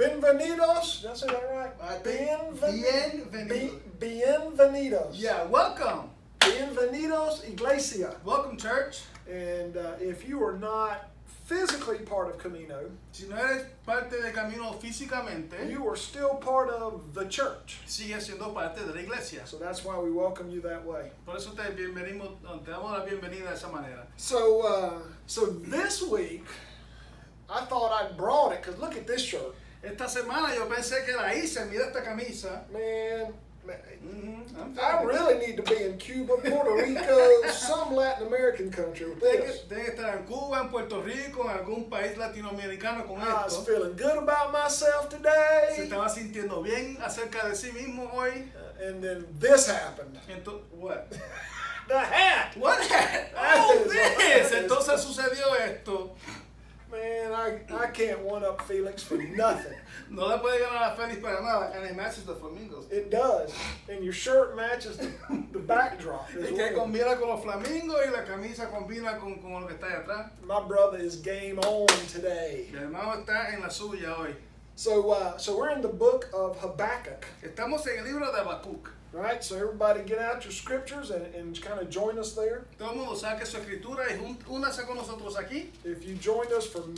Bienvenidos. Did I say that right? Bienvenidos. Yeah, welcome. Bienvenidos, Iglesia. Welcome, church. And if you are not physically part of Camino, Si no eres parte de Camino físicamente, you are still part of the church. sigues siendo parte de la iglesia. So that's why we welcome you that way. Por eso te damos la bienvenida de esa manera. So this week, I thought I'd brought it because look at this shirt. Esta semana yo pensé que la hice, mira esta camisa. Man, I'm I sorry. really need to be in Cuba, Puerto Rico, some Latin American country with this. Tengo que estar en Cuba, en Puerto Rico, en algún país latinoamericano con I was esto. feeling good about myself Se today. estaba sintiendo bien acerca de sí mismo hoy. And then this happened. Entonces, what? The hat. What? That Oh, is- this. that is- Entonces sucedió esto. Man, I can't one up Felix for nothing. No le puede ganar a Félix para nada. And it matches the flamingos. It does. And your shirt matches the backdrop. as Es que well. combina con los flamingos y la camisa combina con lo que está ahí atrás. My brother is game on today. Mi hermano está en la suya hoy. So we're in the book of Habakkuk, Estamos en el libro de Habacuc. right? So everybody get out your scriptures and kind of join us there. Todo el mundo saque su escritura y únase con nosotros aquí. If you joined us from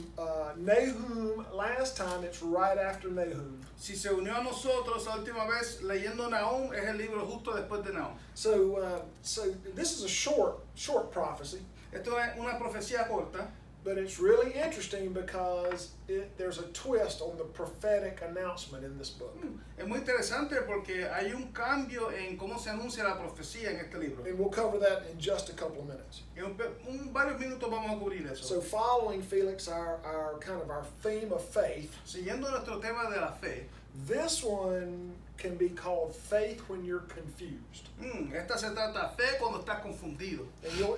Nahum last time, it's right after Nahum. Si se unió a nosotros la última vez leyendo Nahum, es el libro justo después de Nahum. So this is a short prophecy, Esto es una profecía corta, but it's really interesting because there's a twist on the prophetic announcement in this book. es muy interesante porque hay un cambio en cómo se anuncia la profecía en este libro. And we'll cover that in just a couple of minutes. En varios minutos vamos a cubrir eso. So following Felix, our kind of our theme of faith, Siguiendo nuestro tema de la fe, this one can be called faith when you're confused. esta se trata fe cuando estás confundido.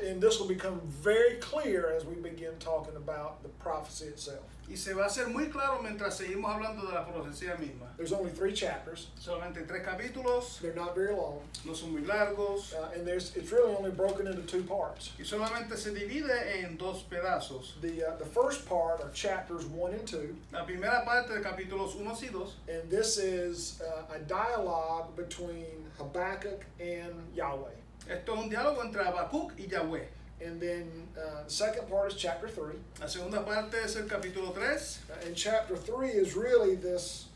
And this will become very clear as we begin talking about the prophecy itself. Y se va a hacer muy claro mientras seguimos hablando de la profecía misma. There's only 3 chapters. Solamente 3 capítulos, They're not very long. no son muy largos, And it's really only broken into 2 parts. y solamente se divide en 2 pedazos. The first part are chapters 1 and 2. La primera parte de capítulos 1 y 2, And this is a dialogue between Habakkuk and Yahweh. esto es un diálogo entre Habacuc y Yahweh. And then the second part is chapter 3. La segunda parte es el capítulo 3, And chapter 3 is really this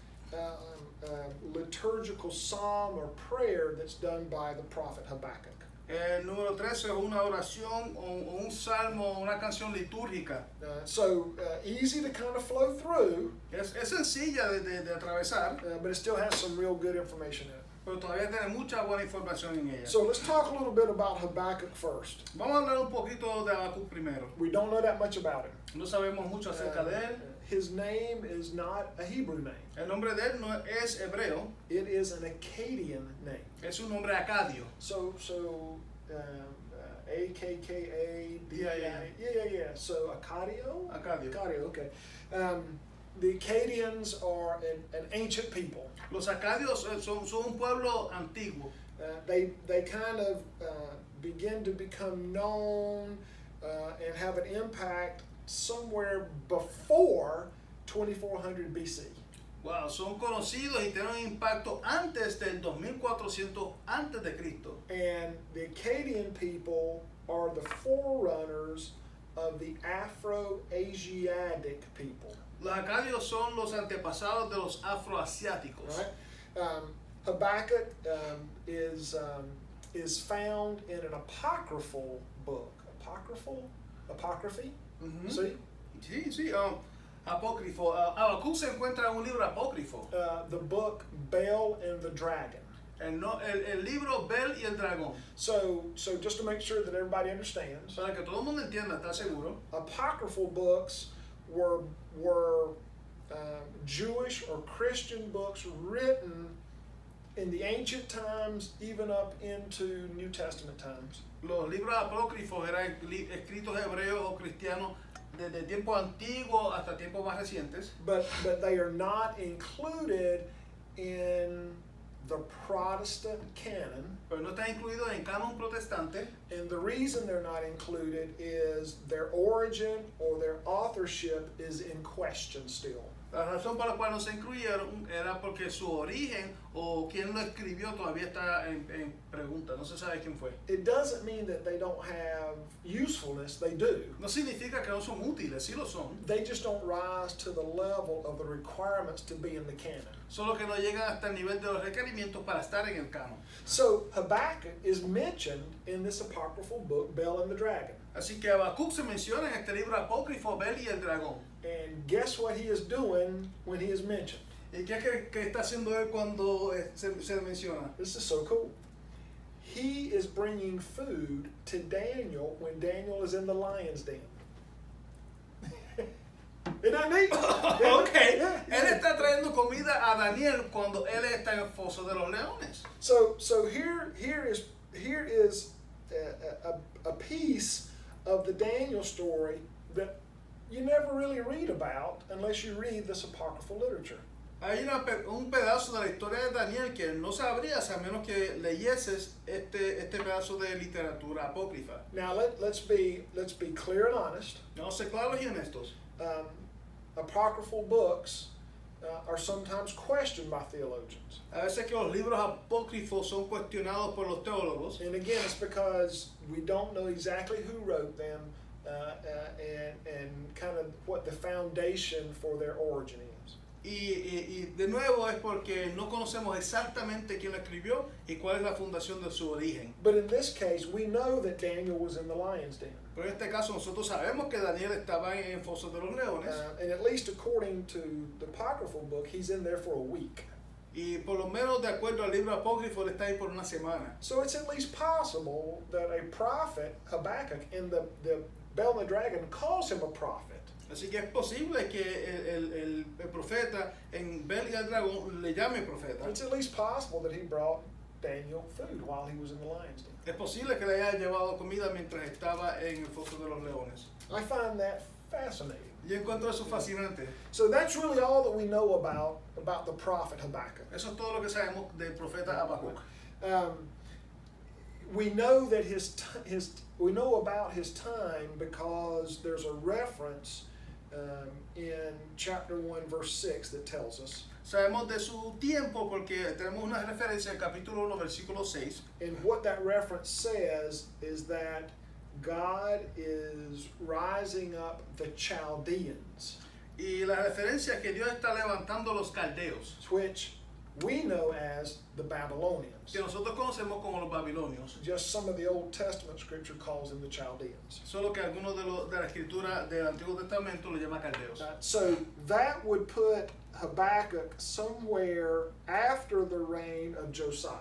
liturgical psalm or prayer that's done by the prophet Habakkuk. el número 3 es una oración o un salmo, una canción litúrgica. So easy to kind of flow through, Es sencilla de atravesar, but it still has some real good information in it. pero todavía tiene mucha buena información en ella. So let's talk a little bit about Habakkuk first. Vamos a hablar un poquito de Habacuc primero. We don't know that much about him. No sabemos mucho acerca de él. His name is not a Hebrew name. El nombre de él no es hebreo, It is an Akkadian name. es un nombre acadio. So A-K-K-A-D-I. Yeah. So Akkadio? Acadio. Akkadio, okay. The Akkadians are an ancient people. Los acadios son un pueblo antiguo. They kind of begin to become known and have an impact somewhere before 2400 BC. Wow, son conocidos y tienen un impacto antes del 2400 antes de Cristo. And the Akkadian people are the forerunners of the Afro-Asiatic people. Los acadios son los antepasados de los afroasiáticos. Right? Habakkuk is found in an apocryphal book. Apocryphy? Ujú. See? Sí, apócrifo. Habacuc se encuentra en un libro apócrifo. The book Bel and the Dragon. El libro Bel y el dragón. So just to make sure that everybody understands, Para que todo el mundo entienda, ¿está seguro? apocryphal books were Jewish or Christian books written in the ancient times, even up into New Testament times. Los libros apócrifos eran escritos hebreos o cristianos desde tiempos antiguos hasta tiempos más recientes, But they are not included in the Protestant canon. pero no están incluidos en canon protestante. And the reason they're not included is their origin or their authorship is in question still. La razón por la cual no se incluyeron era porque su origen o quién lo escribió todavía está en pregunta. No se sabe quién fue. It doesn't mean that they don't have usefulness, they do. No significa que no son útiles, sí lo son. They just don't rise to the level of the requirements to be in the canon. Solo que no llegan hasta el nivel de los requerimientos para estar en el canon. So Habakkuk is mentioned in this apocryphal book, Bel and the Dragon. Así que Habacuc se menciona en este libro apócrifo, Bel y el dragón. And guess what he is doing when he is mentioned? ¿Y qué está haciendo él cuando se menciona? This is so cool. He is bringing food to Daniel when Daniel is in the lion's den. Isn't that neat? Okay. Yeah, Él yeah. está trayendo comida a Daniel cuando él está en el foso de los leones. So here is a piece of the Daniel story that you never really read about unless you read this apocryphal literature. Hay un pedazo de la historia de Daniel que no sabrías a menos que leyeses este pedazo de literatura apócrifa. Now let's be clear and honest. Vamos a ser claros y honestos. Apocryphal books are sometimes questioned by theologians. A veces que los libros apócrifos son cuestionados por los teólogos. And again, it's because we don't know exactly who wrote them and kind of what the foundation for their origin is. Y de nuevo es porque no conocemos exactamente quién lo escribió y cuál es la fundación de su origen. But in this case, we know that Daniel was in the lion's den. Pero en este caso nosotros sabemos que Daniel estaba en el foso de los leones. And at least according to the apocryphal book, he's in there for a week. Y por lo menos de acuerdo al libro apócrifo él está ahí por una semana. So it's at least possible that a prophet, Habakkuk, in the Bel and the Dragon calls him a prophet. Así que es posible que el profeta en Bel y el dragón le llame profeta. It's at least possible that he brought Daniel food while he was in the lion's den. Es posible que le haya llevado comida mientras estaba en el foso de los leones. I find that fascinating. Yo encuentro eso fascinante. So that's really all that we know about the prophet Habakkuk. Eso es todo lo que sabemos del profeta Habacuc. We know that we know about his time because there's a reference in chapter 1 verse 6 that tells us. Sabemos de su tiempo porque tenemos una referencia en capítulo 1 versículo 6. And what that reference says is that God is rising up the Chaldeans, Y la referencia es que Dios está levantando los caldeos, which we know as the Babylonians. que nosotros conocemos como los babilonios. Just some of the Old Testament scripture calls them the Chaldeans. Solo que algunos de la escritura del Antiguo Testamento lo llama caldeos. So that would put Habakkuk somewhere after the reign of Josiah.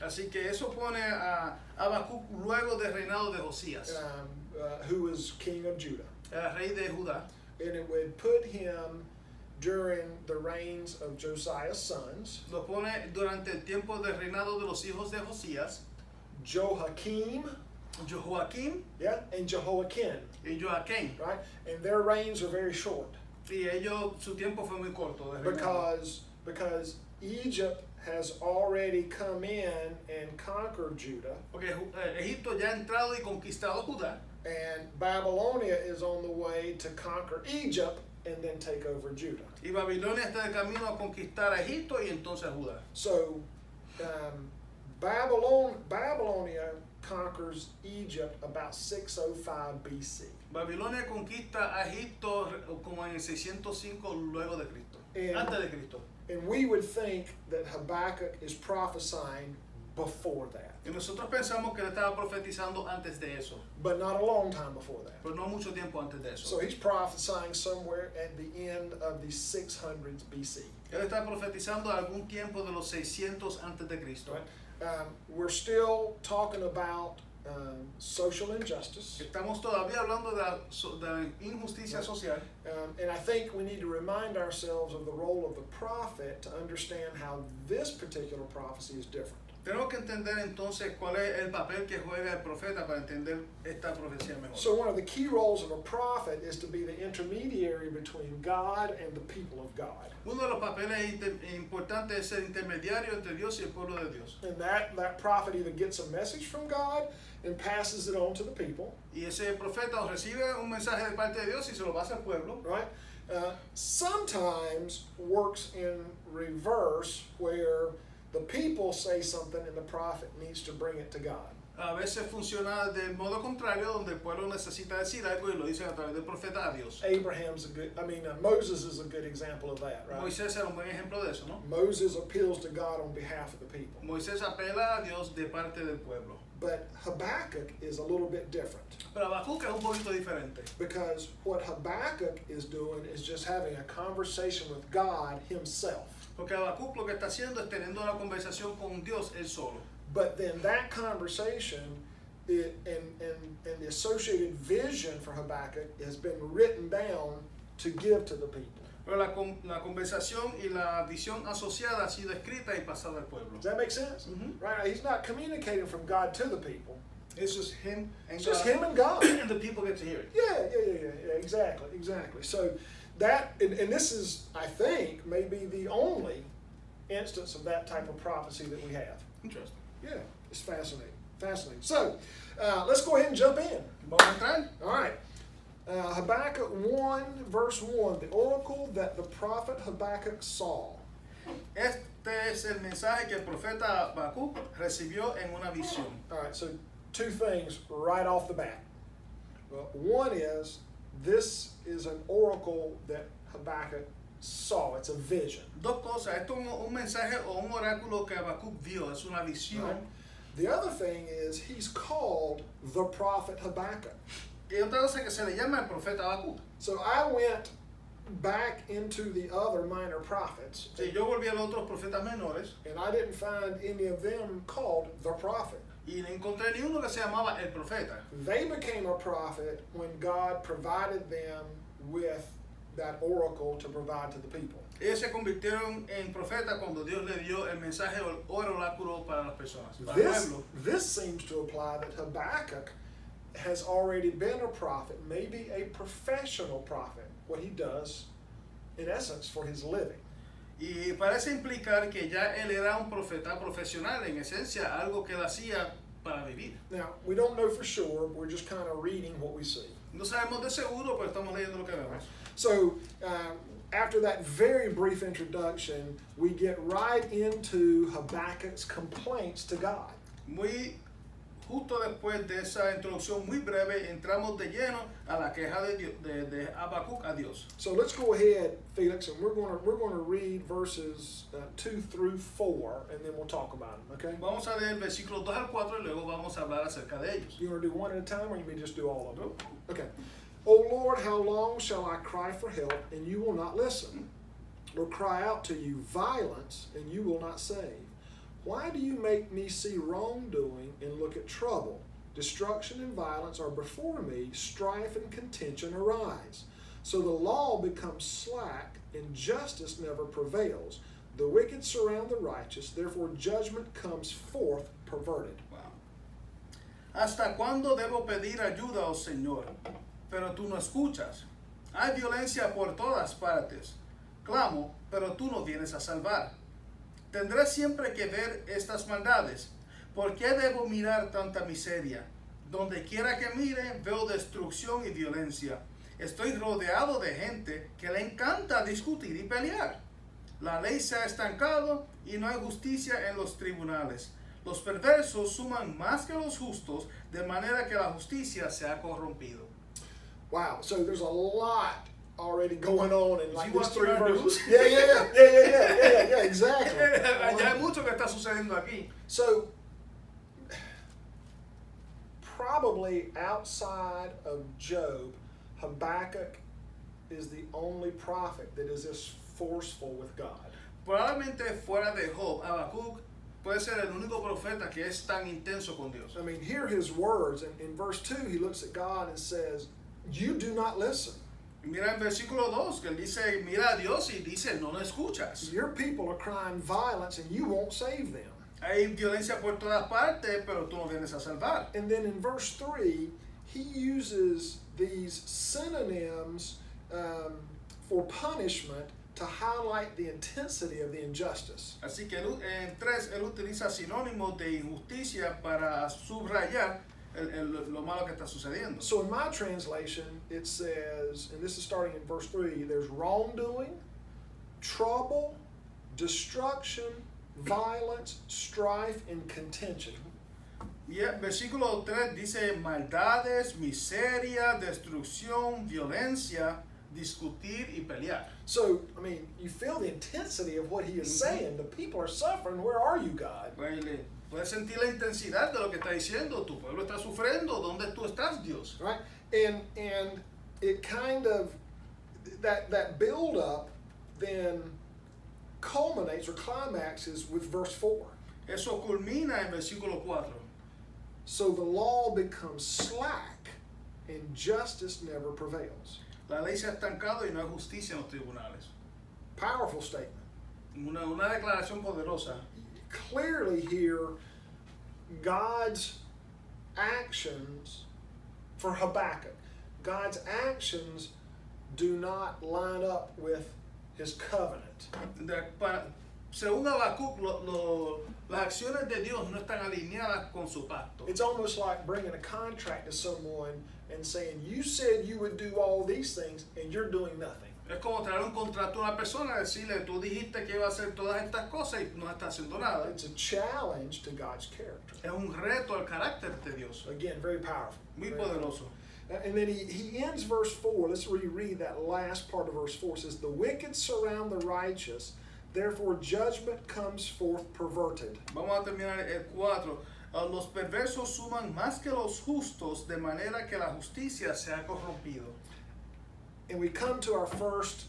Así que eso pone a Habacuc luego del reinado de Josías, Who was king of Judah. el rey de Judá. And it would put him during the reigns of Josiah's sons, Lo pone durante el tiempo del reinado de los hijos de Josías, Joachim, Joaquín yeah, and Jehoiakim, y Joaquín. right? And their reigns are very short Y ellos, su tiempo fue muy corto de reinado. because Egypt has already come in and conquered Judah, Porque Egipto ya ha entrado y conquistado Judá. and Babylonia is on the way to conquer Egypt and then take over Judah. Y Babilonia está de camino a conquistar a Egipto y entonces a Judá. So Babylonia conquers Egypt about 605 BC. Babilonia conquista a Egipto como en el 605 luego de Cristo, antes de Cristo. And we would think that Habakkuk is prophesying before that, Y nosotros pensamos que él estaba profetizando antes de eso, but not a long time before that. pero no mucho tiempo antes de eso. So he's prophesying somewhere at the end of the 600s BC. Él está profetizando algún tiempo de los 600 antes de Cristo. Right? We're still talking about social injustice. Estamos todavía hablando de la injusticia social. And I think we need to remind ourselves of the role of the prophet to understand how this particular prophecy is different. Tenemos que entender entonces cuál es el papel que juega el profeta para entender esta profecía mejor. So one of the key roles of a prophet is to be the intermediary between God and the people of God. Uno de los papeles importantes es ser intermediario entre Dios y el pueblo de Dios. And that prophet either gets a message from God and passes it on to the people, Y ese profeta recibe un mensaje de parte de Dios y se lo pasa al pueblo. right? Sometimes works in reverse, where the people say something and the prophet needs to bring it to God. A veces funciona del modo contrario, donde el pueblo necesita decir algo y lo dicen a través del profeta a Dios. Moses is a good example of that, right? Moisés era un buen ejemplo de eso, ¿no? Moses appeals to God on behalf of the people. Moisés apela a Dios de parte del pueblo. But Habakkuk is a little bit different. Pero Habacuc es un poquito diferente. Because what Habakkuk is doing is just having a conversation with God himself. Porque Habacuc lo que está haciendo es teniendo una conversación con Dios él solo. But then that conversation and the associated vision for Habakkuk has been written down to give to the people. Pero la conversación y la visión asociada ha sido escrita y pasada al pueblo. Does that make sense? Mm-hmm. Right? He's not communicating from God to the people. It's just him and It's God. just him and God. And the people get to hear it. Yeah, exactly. So that, and this is, I think, maybe the only instance of that type of prophecy that we have. Interesting. Yeah, it's fascinating. So, let's go ahead and jump in. Vamos a entrar. All right. Habakkuk 1, verse 1, the oracle that the prophet Habakkuk saw. Este es el mensaje que el profeta Habacuc recibió en una visión. All right, so two things right off the bat. Well, one is, this is an oracle that Habakkuk saw. It's a vision. Dos cosas. Esto es un mensaje o un oráculo que Habacuc vio. Es una visión. Right? The other thing is, he's called the prophet Habakkuk. Y otra cosa que se le llama el profeta Habacuc. So I went back into the other minor prophets. Sí, yo volví a los otros profetas menores And I didn't find any of them called the prophet. y no encontré ni uno que se llamaba el profeta. They became a prophet when God provided them with that oracle to provide to the people. Ellos se convirtieron en profetas cuando Dios le dio el mensaje o el oráculo para las personas, para el pueblo. This seems to imply that Habakkuk has already been a prophet, maybe a professional prophet, what he does, in essence, for his living. Y parece implicar que ya él era un profeta profesional, en esencia, algo que él hacía para vivir. Now, we don't know for sure, we're just kind of reading what we see. No sabemos de seguro, pero estamos leyendo lo que vemos. So, after that very brief introduction, we get right into Habakkuk's complaints to God. Justo después de esa introducción muy breve, entramos de lleno a la queja de Habacuc a Dios. So let's go ahead, Felix, and we're going to read verses 2 through 4, and then we'll talk about them. Okay? Vamos a leer versículos 2 al 4 y luego vamos a hablar acerca de ellos. You want to do one at a time, or you may just do all of them? Okay. O Lord, how long shall I cry for help, and you will not listen? Or cry out to you violence, and you will not save? Why do you make me see wrongdoing and look at trouble? Destruction and violence are before me, strife and contention arise. So the law becomes slack, and justice never prevails. The wicked surround the righteous, therefore judgment comes forth perverted. Wow. ¿Hasta cuándo debo pedir ayuda, oh Señor? Pero tú no escuchas. Hay violencia por todas partes. Clamo, pero tú no vienes a salvar. Tendré siempre que ver estas maldades. ¿Por qué debo mirar tanta miseria? Donde quiera que mire, veo destrucción y violencia. Estoy rodeado de gente que le encanta discutir y pelear. La ley se ha estancado y no hay justicia en los tribunales. Los perversos suman más que los justos, de manera que la justicia se ha corrompido. Wow, so there's a lot already going on in like these three verses. Yeah, Exactly. Ya hay mucho que está sucediendo aquí. So, probably outside of Job, Habakkuk is the only prophet that is this forceful with God. Probablemente fuera de Job, Habacuc puede ser el único profeta que es tan intenso con Dios. I mean, hear his words. In verse 2, he looks at God and says, you do not listen. Mira en versículo 2, que él dice, mira a Dios y dice, no lo escuchas. Your people are crying violence and you won't save them. Hay violencia por todas partes, pero tú no vienes a salvar. And then in verse 3, he uses these synonyms for punishment to highlight the intensity of the injustice. Así que en 3 él utiliza sinónimos de injusticia para subrayar lo malo que está sucediendo. So in my translation, it says, and this is starting in verse 3, there's wrongdoing, trouble, destruction, violence, strife, and contention. Y el versículo 3 dice maldades, miseria, destrucción, violencia, discutir y pelear. So, I mean, you feel the intensity of what he is saying. The people are suffering. Where are you, God? Puedes sentir la intensidad de lo que está diciendo. Tu pueblo está sufriendo. ¿Dónde tú estás, Dios? Right? And it kind of, that build up then culminates or climaxes with verse 4. Eso culmina en versículo 4. So the law becomes slack and justice never prevails. La ley se ha estancado y no hay justicia en los tribunales. Powerful statement. Una declaración poderosa. Clearly here, God's actions for Habakkuk, God's actions do not line up with his covenant. Según Habacuc, las acciones de Dios no están alineadas con su pacto. It's almost like bringing a contract to someone and saying, you said you would do all these things and you're doing nothing. Es como traer un contrato a una persona y decirle, tú dijiste que iba a hacer todas estas cosas y no está haciendo nada. It's a challenge to God's character. Es un reto al carácter de Dios. Again, very powerful. Muy Very poderoso. powerful. And then he ends verse 4. Let's reread that last part of verse 4. It says, the wicked surround the righteous, therefore judgment comes forth perverted. Vamos a terminar el 4. Los perversos suman más que los justos, de manera que la justicia se ha corrompido. And we come to our first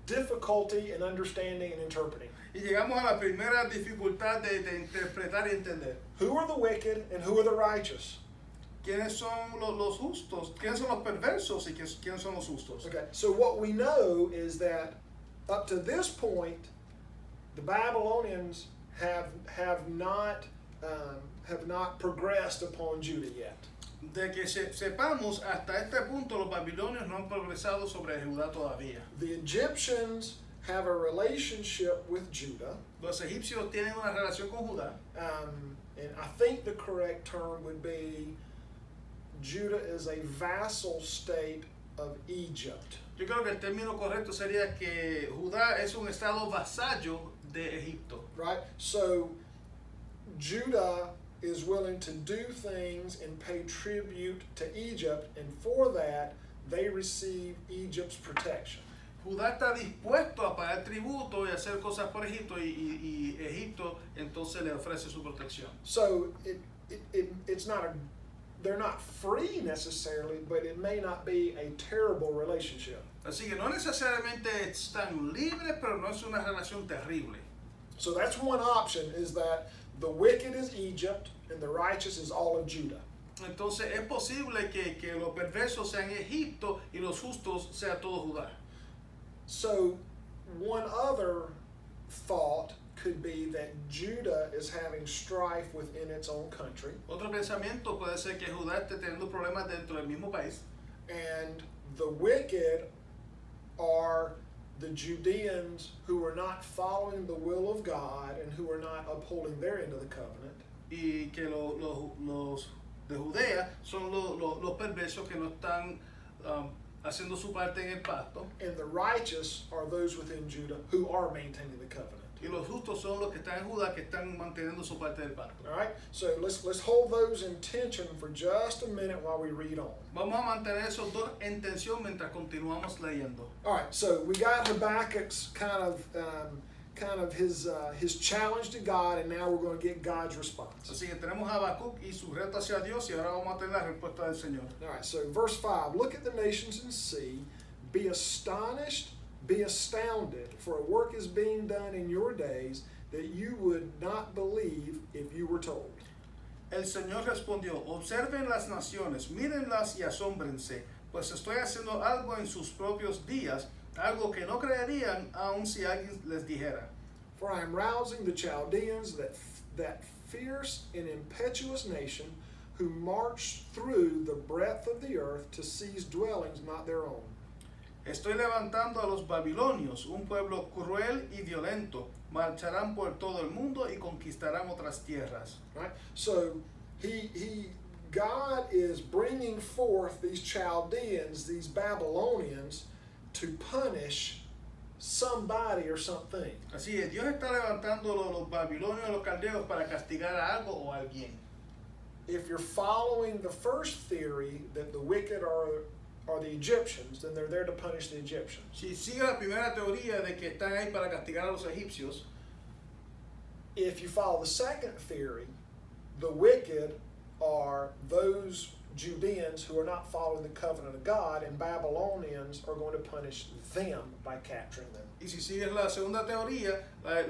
difficulty in understanding and interpreting. Y llegamos a la primera dificultad de interpretar y entender. Who are the wicked and who are the righteous? ¿Quiénes son los justos? ¿Quiénes son los perversos y quiénes son los justos? Okay, so what we know is that up to this point, the Babylonians have not progressed upon Judah yet. De que sepamos, hasta este punto los babilonios no han progresado sobre Judá todavía. The Egyptians have a relationship with Judah. Los egipcios tienen una relación con Judá. And I think the correct term would be Judah is a vassal state of Egypt. Yo creo que el término correcto sería que Judá es un estado vasallo de Egipto. Right? So Judah is willing to do things and pay tribute to Egypt, and for that they receive Egypt's protection. Judá está dispuesto a pagar tributo y hacer cosas por Egipto y Egipto entonces le ofrece su protección. So it's not they're not free necessarily, but it may not be a terrible relationship. Así que no necesariamente están libres, pero no es una relación terrible. So that's one option, is that the wicked is Egypt and the righteous is all of Judah. Entonces es posible que los perversos sean Egipto y los justos sea todo Judá. So one other thought could be that Judah is having strife within its own country. Otro pensamiento puede ser que Judá esté teniendo problemas dentro del mismo país. And the wicked are the Judeans who are not following the will of God and who are not upholding their end of the covenant. Y que los de Judea son los perversos que no están haciendo su parte en el pacto. And the righteous are those within Judah who are maintaining the covenant. Y los justos son los que están en Judá que están manteniendo su parte del pacto. All right, so let's hold those in tension for just a minute while we read on. Vamos a mantener esos dos en tensión mientras continuamos leyendo. All right, so we got Habakkuk's kind of his challenge to God, and now we're going to get God's response. Así que tenemos a Habacuc y su reto hacia Dios, y ahora vamos a tener la respuesta del Señor. All right, so verse 5, look at the nations and see, be astonished, be astounded, for a work is being done in your days that you would not believe if you were told. El Señor respondió, observen las naciones, mírenlas y asómbrense, pues estoy haciendo algo en sus propios días, algo que no creerían aun si alguien les dijera. For I am rousing the Chaldeans, that fierce and impetuous nation, who march through the breadth of the earth to seize dwellings not their own. Estoy levantando a los babilonios, un pueblo cruel y violento. Marcharán por todo el mundo y conquistarán otras tierras. Right? So God is bringing forth these Chaldeans, these Babylonians, to punish somebody or something. Así es, Dios está levantando los babilonios, los caldeos para castigar a algo o a alguien. If you're following the first theory that the wicked are the Egyptians, then they're there to punish the Egyptians. Si sigue la primera teoría de que están ahí para castigar a los egipcios, If you follow the second theory, the wicked are those Judeans who are not following the covenant of God, and Babylonians are going to punish them by capturing them. y si sigues la segunda teoría,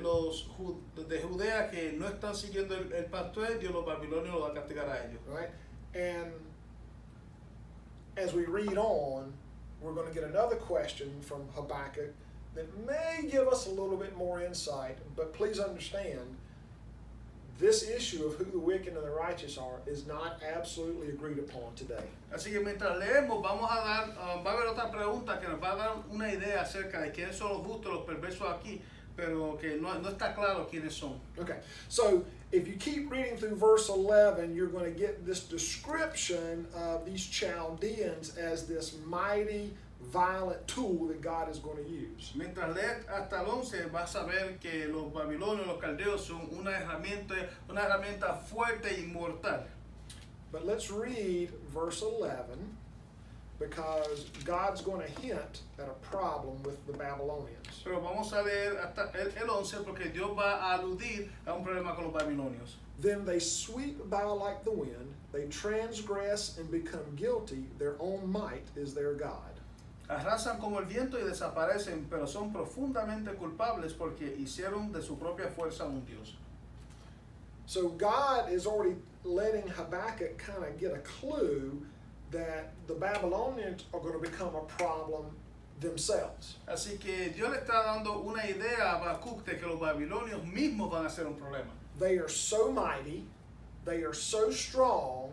los de Judea que no están siguiendo el pacto de Dios, los babilonios los va a castigar a ellos. Right? And as we read on, we're going to get another question from Habakkuk that may give us a little bit more insight, but please understand, this issue of who the wicked and the righteous are is not absolutely agreed upon today. Así que mientras leemos, vamos a dar, va a haber otra pregunta que nos va a dar una idea acerca de quiénes son los justos, los perversos aquí, pero que no está claro quiénes son. Okay, so if you keep reading through verse 11, you're going to get this description of these Chaldeans as this mighty, violent tool that God is going to use. Mientras lees hasta el 11, vas a ver que los babilonios, los caldeos son una herramienta fuerte y mortal. But let's read verse 11, because God's going to hint at a problem with the Babylonians. Pero vamos a leer hasta el 11 porque Dios va a aludir a un problema con los babilonios. Then they sweep by like the wind, they transgress and become guilty, their own might is their God. Arrasan como el viento y desaparecen, pero son profundamente culpables porque hicieron de su propia fuerza un Dios. So God is already letting Habakkuk kind of get a clue that the Babylonians are going to become a problem themselves. Así que Dios le está dando una idea a Habacuc de que los babilonios mismos van a ser un problema. They are so mighty, they are so strong,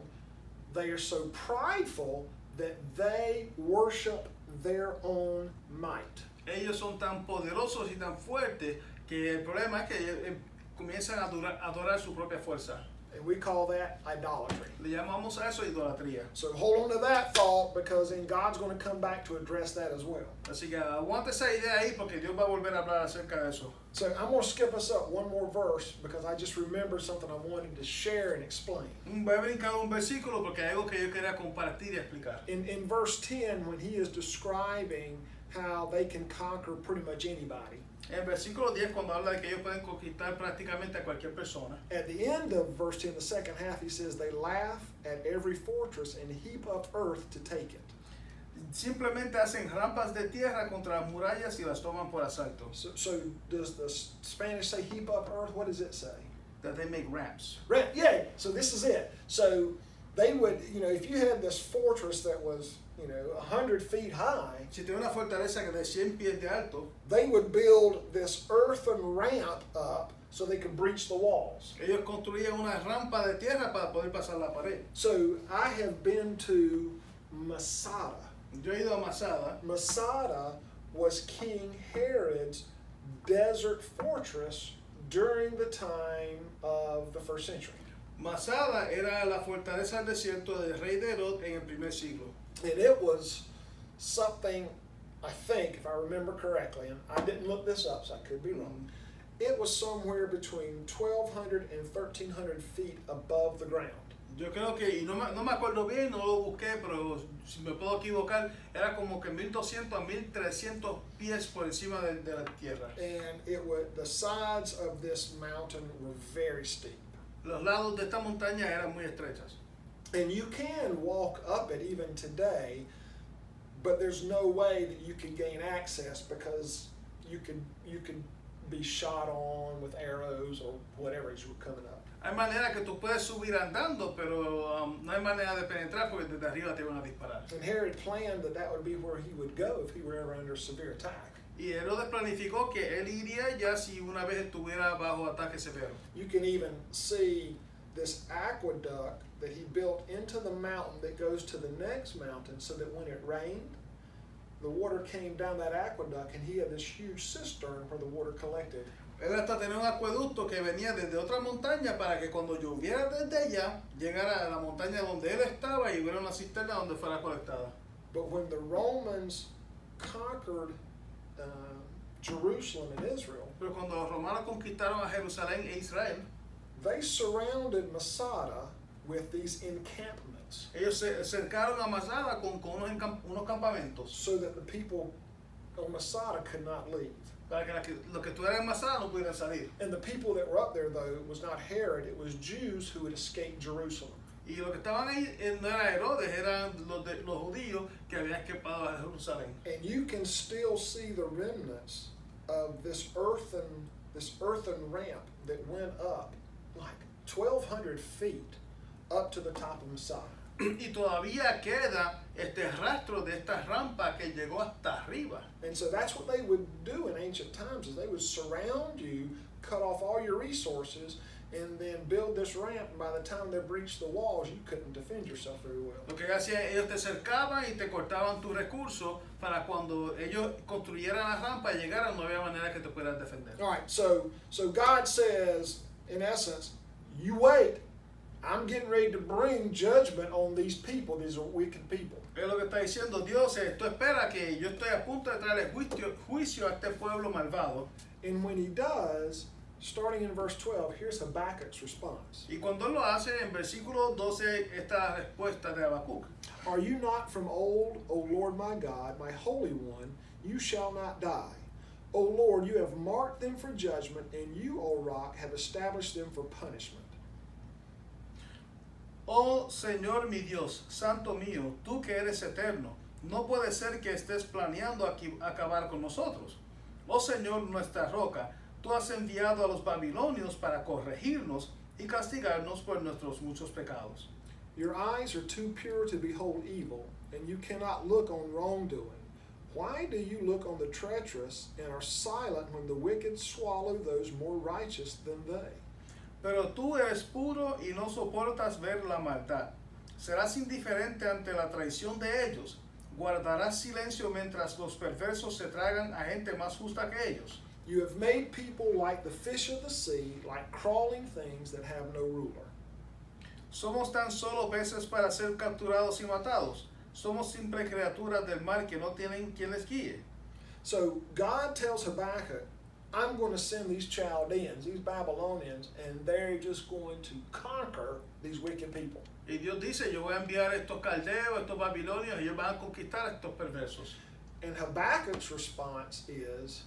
they are so prideful that they worship their own might. Ellos son tan poderosos y tan fuertes que el problema es que comienzan a adorar su propia fuerza. And we call that idolatry. Le llamamos a eso idolatría. So hold on to that thought, because then God's going to come back to address that as well. Así que aguanta esa idea ahí porque Dios va a volver a hablar acerca de eso. So I'm going to skip us up one more verse because I just remembered something I wanted to share and explain. Voy a brincar un versículo porque hay algo que yo quería compartir y explicar. In verse 10, when he is describing how they can conquer pretty much anybody, En el versículo 10, cuando habla de que ellos pueden conquistar prácticamente a cualquier persona, at the end of verse 10, the second half, he says, they laugh at every fortress and heap up earth to take it. simplemente hacen rampas de tierra contra las murallas y las toman por asalto. So does the Spanish say heap up earth? What does it say? That they make ramps. Right, yeah, so this is it. So they would, if you had this fortress that was, 100 feet high, Si tiene una fortaleza que de 100 pies de alto, they would build this earthen ramp up so they could breach the walls. ellos construían una rampa de tierra para poder pasar la pared. So I have been to Masada. Yo he ido a Masada. Masada was King Herod's desert fortress during the time of the first century. Masada era la fortaleza del desierto del rey de Herod en el primer siglo. And it was something, I think, if I remember correctly, and I didn't look this up, so I could be wrong, it was somewhere between 1,200 and 1,300 feet above the ground. Yo creo que, y no me acuerdo bien, no lo busqué, pero si me puedo equivocar, era como que 1,200 a 1,300 pies por encima de la tierra. And the sides of this mountain were very steep. Los lados de esta montaña eran muy estrechas. And you can walk up it even today, but there's no way that you could gain access because you could be shot on with arrows or whatever as you were coming up. Hay manera que tú puedes subir andando, pero no hay manera de penetrar porque desde arriba te van a disparar. And Herod planned that would be where he would go if he were ever under severe attack. Y Herodes planificó que él iría ya si una vez estuviera bajo ataque severo. You can even see this aqueduct that he built into the mountain that goes to the next mountain so that when it rained, the water came down that aqueduct, and he had this huge cistern where the water collected. Él hasta tenía un acueducto que venía desde otra montaña para que cuando lloviera desde allá, llegara a la montaña donde él estaba y hubiera una cisterna donde fuera colectada. But when the Romans conquered Jerusalem and Israel, Pero cuando los romanos conquistaron a Jerusalén e Israel, they surrounded Masada with these encampments ellos se cercaron a Masada con unos campamentos so that the people of Masada could not leave. para que los que estuvieran en Masada no pudieran salir. And the people that were up there, though, was not Herod, it was Jews who had escaped Jerusalem. Y los que estaban ahí no eran Herodes, eran los judíos que habían escapado a Jerusalén. And you can still see the remnants of this earthen ramp that went up like 1,200 feet up to the top of Masada. Y todavía queda este rastro de esta rampa que llegó hasta arriba. And so that's what they would do in ancient times, is they would surround you, cut off all your resources, and then build this ramp, and by the time they breached the walls, you couldn't defend yourself very well. Lo que hacían, ellos te cercaban y te cortaban tus recursos para cuando ellos construyeran la rampa y llegaran, no había manera que te pudieras defender. All right, so God says, in essence, you wait. I'm getting ready to bring judgment on these people, these wicked people. Es lo que está diciendo Dios, tú espera que yo estoy a punto de traerle juicio a este pueblo malvado. And when he does, starting in verse 12, here's Habakkuk's response. Y cuando él lo hace, en versículo 12, esta respuesta de Habacuc. Are you not from old, O Lord my God, my Holy One? You shall not die. O Lord, you have marked them for judgment, and you, O Rock, have established them for punishment. Oh Señor mi Dios, Santo mío, tú que eres eterno, no puede ser que estés planeando acabar con nosotros. Oh Señor, nuestra roca, tú has enviado a los babilonios para corregirnos y castigarnos por nuestros muchos pecados. Your eyes are too pure to behold evil, and you cannot look on wrongdoing. Why do you look on the treacherous and are silent when the wicked swallow those more righteous than they? Pero tú eres puro y no soportas ver la maldad. Serás indiferente ante la traición de ellos. Guardarás silencio mientras los perversos se tragan a gente más justa que ellos. You have made people like the fish of the sea, like crawling things that have no ruler. Somos tan solo peces para ser capturados y matados. Somos simples criaturas del mar que no tienen quien les guíe. So God tells Habakkuk, I'm going to send these Chaldeans, these Babylonians, and they're just going to conquer these wicked people. Y Dios dice, yo voy a enviar estos caldeos, estos babilonios, y ellos van a conquistar a estos perversos. And Habakkuk's response is,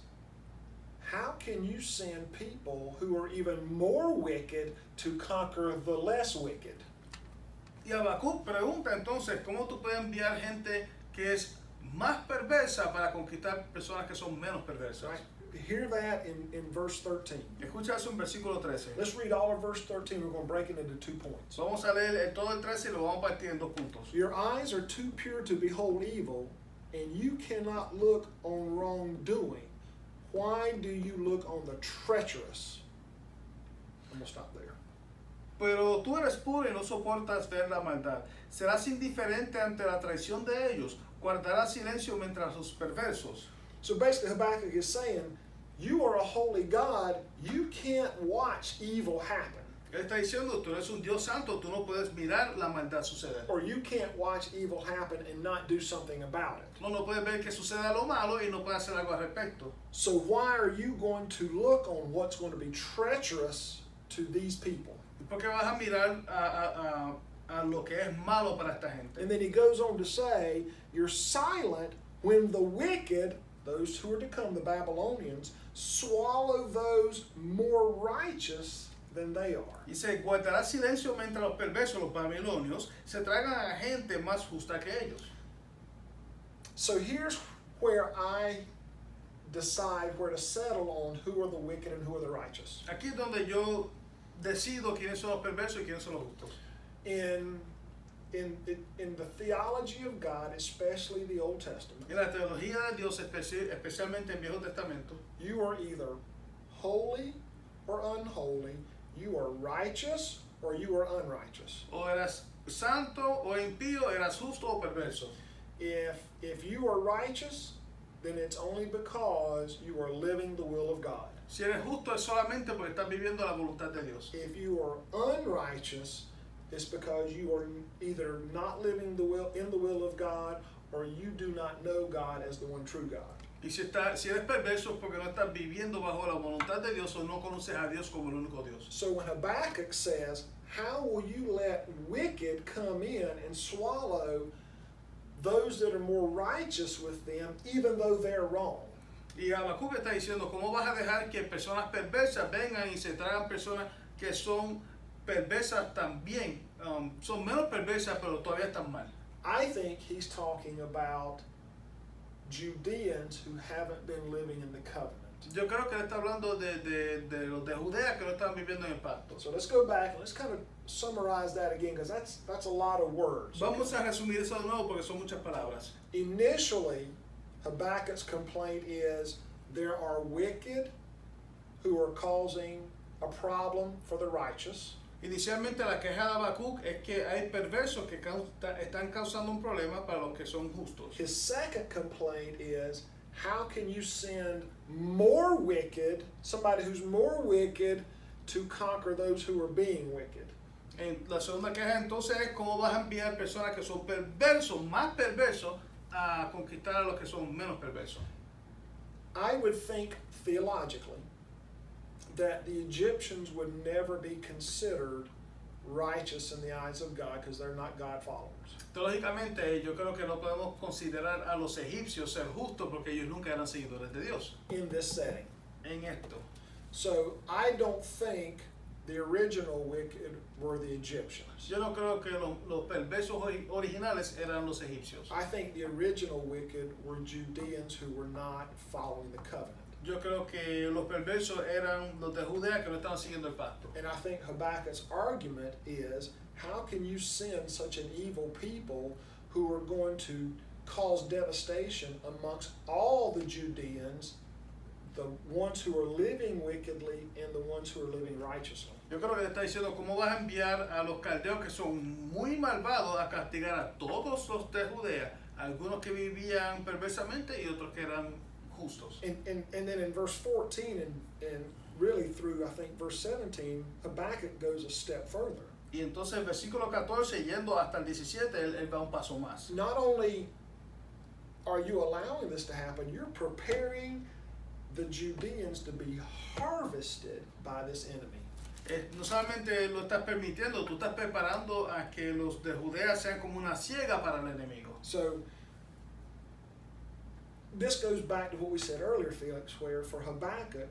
how can you send people who are even more wicked to conquer the less wicked? Y Habacuc pregunta entonces, ¿cómo tú puedes enviar gente que es más perversa para conquistar personas que son menos perversas? Right? Hear that in verse 13. Escucha eso en versículo 13. Let's read all of verse 13. We're going to break it into 2 points. Vamos a leer todo el 13 y lo vamos a partir en 2 puntos. Your eyes are too pure to behold evil, and you cannot look on wrongdoing. Why do you look on the treacherous? I'm going to stop there. Pero tú eres puro y no soportas ver la maldad. Serás indiferente ante la traición de ellos. Guardarás silencio mientras los perversos. So basically Habakkuk is saying, you are a holy God, you can't watch evil happen. Él está diciendo, tú eres un Dios santo, tú no puedes mirar la maldad suceder. Or you can't watch evil happen and not do something about it. No puedes ver que suceda lo malo y no puedes hacer algo al respecto. So why are you going to look on what's going to be treacherous to these people? ¿Por qué vas a mirar a lo que es malo para esta gente? And then he goes on to say, you're silent when the wicked, those who are to come, the Babylonians, swallow those more righteous than they are. Dice, guardará silencio mientras los perversos, los babilonios, se tragan a gente más justa que ellos. So here's where I decide where to settle on who are the wicked and who are the righteous. Aquí es donde yo decido quiénes son los perversos y quiénes son los justos. In the theology of God, especially the Old Testament, En la teología de Dios, especialmente en Viejo Testamento, you are either holy or unholy, you are righteous or you are unrighteous. o eras santo o impío, eras justo o perverso. if you are righteous, then it's only because you are living the will of God. Si eres justo es solamente porque estás viviendo la voluntad de Dios. If you are unrighteous, it's because you are either not living in the will of God, or you do not know God as the one true God. Y si eres perverso es porque no estás viviendo bajo la voluntad de Dios o no conoces a Dios como el único Dios. So when Habakkuk says, how will you let wicked come in and swallow those that are more righteous with them, even though they're wrong? Y Habacuc está diciendo, ¿cómo vas a dejar que personas perversas vengan y se tragan personas que son perversas también? Son menos perversas, pero todavía están mal. I think he's talking about Judeans who haven't been living in the covenant. Yo creo que él está hablando de los de Judea que no están viviendo en el pacto. So let's go back and let's kind of summarize that again, because that's a lot of words. Vamos a resumir eso de nuevo porque son muchas palabras. Initially, Habakkuk's complaint is there are wicked who are causing a problem for the righteous. Inicialmente la queja de Habacuc es que hay perversos que están causando un problema para los que son justos. His second complaint is, how can you send more wicked, somebody who's more wicked, to conquer those who are being wicked? La segunda queja entonces es cómo vas a enviar personas que son perversos, más perversos, a conquistar a los que son menos perversos. I would think theologically that the Egyptians would never be considered righteous in the eyes of God because they're not God followers. Teológicamente, yo creo que no podemos considerar a los egipcios ser justos porque ellos nunca eran seguidores de Dios. In this setting. En esto. So I don't think the original wicked were the Egyptians. Yo no creo que los perversos originales eran los egipcios. I think the original wicked were Judeans who were not following the covenant. Yo creo que los perversos eran los de Judea que no estaban siguiendo el pacto. And I think Habakkuk's argument is, how can you send such an evil people who are going to cause devastation amongst all the Judeans, the ones who are living wickedly and the ones who are living righteously? Yo creo que le está diciendo, ¿cómo vas a enviar a los caldeos que son muy malvados a castigar a todos los de Judea? Algunos que vivían perversamente y otros que eran justos. And then in verse 14 and really through, I think, verse 17, Habakkuk goes a step further. Y entonces el versículo 14, yendo hasta el 17, él va un paso más. Not only are you allowing this to happen, you're preparing the Judeans to be harvested by this enemy. No solamente lo estás permitiendo, tú estás preparando a que los de Judea sean como una siega para el enemigo. So this goes back to what we said earlier, Felix, where for Habakkuk,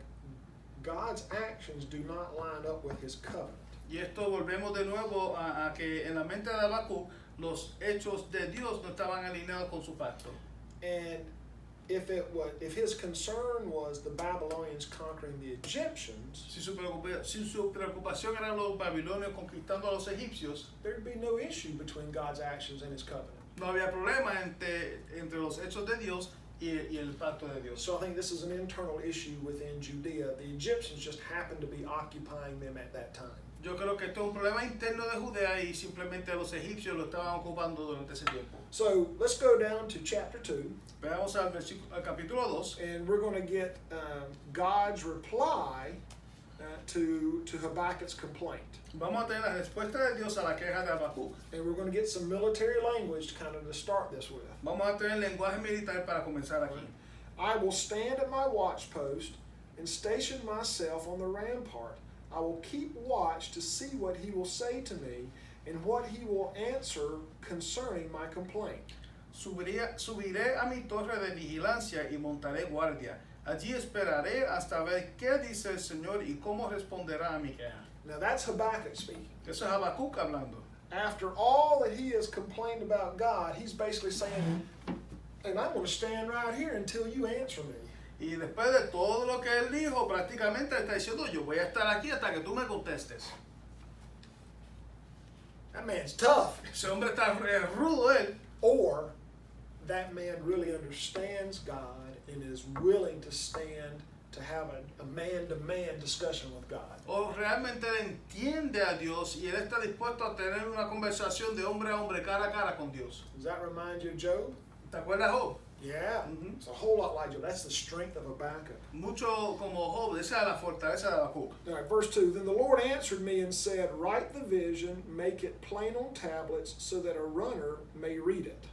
God's actions do not line up with his covenant. Y esto volvemos de nuevo a que en la mente de Habacuc los hechos de Dios no estaban alineados con su pacto. And if his concern was the Babylonians conquering the Egyptians, Si su preocupación era los babilonios conquistando a los egipcios, there'd be no issue between God's actions and his covenant. no había problema entre los hechos de Dios y el pacto de Dios. So I think this is an internal issue within Judea. The Egyptians just happened to be occupying them at that time. Yo creo que esto es un problema interno de Judea y simplemente los egipcios lo estaban ocupando durante ese tiempo. So let's go down to chapter 2. Veamos al capítulo 2. And we're going to get God's reply to Habakkuk's complaint. Vamos a tener la respuesta de Dios a la queja de Habacuc. And we're going to get some military language kind of to start this with. Vamos a tener lenguaje militar para comenzar aquí. I will stand at my watch post and station myself on the rampart. I will keep watch to see what he will say to me and what he will answer concerning my complaint. Subiré a mi torre de vigilancia y montaré guardia. Allí esperaré hasta ver qué dice el Señor y cómo responderá a mi queja. Now that's Habakkuk speaking. Eso es Habacuc hablando. After all that he has complained about God, he's basically saying, and I'm going to stand right here until you answer me. Y después de todo lo que él dijo, prácticamente está diciendo, yo voy a estar aquí hasta que tú me contestes. That man's tough. Ese hombre está rudo él. Or that man really understands God and is willing to stand to have a man-to-man discussion with God. O realmente él entiende a Dios y él está dispuesto a tener una conversación de hombre a hombre, cara a cara con Dios. Does that remind you of Job? ¿Te acuerdas Job? Yeah, Mhm. it's a whole lot like Job. That's the strength of Habakkuk. Mucho como Job, esa es la fortaleza de Habacuc. All right, verse 2, Then the Lord answered me and said, Write the vision, make it plain on tablets, so that a runner may read it.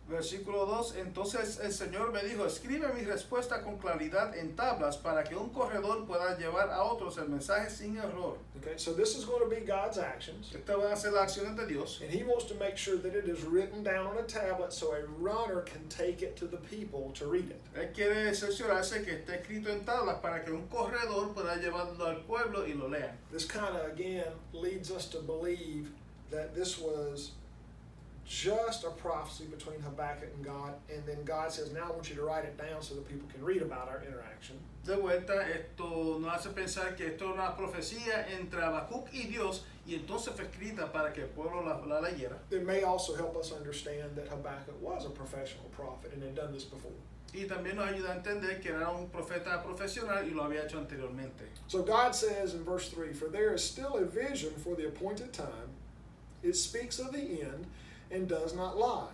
Versículo 2, entonces el Señor me dijo, escribe mi respuesta con claridad en tablas para que un corredor pueda llevar a otros el mensaje sin error. Okay, so this is going to be God's actions. Estas van a ser las acciones de Dios. And he wants to make sure that it is written down on a tablet so a runner can take it to the people to read it. Él quiere cerciorarse que esté escrito en tablas para que un corredor pueda llevarlo al pueblo y lo lean. This kind of, again, leads us to believe that this was just a prophecy between Habakkuk and God, and then God says, now I want you to write it down so that people can read about our interaction. De vuelta, esto nos hace pensar que esto es una profecía entre Habacuc y Dios, y entonces fue escrita para que el pueblo la leyera. It may also help us understand that Habakkuk was a professional prophet and had done this before. Y también nos ayuda a entender que era un profeta profesional y lo había hecho anteriormente. So God says in verse 3, For there is still a vision for the appointed time. It speaks of the end and does not lie.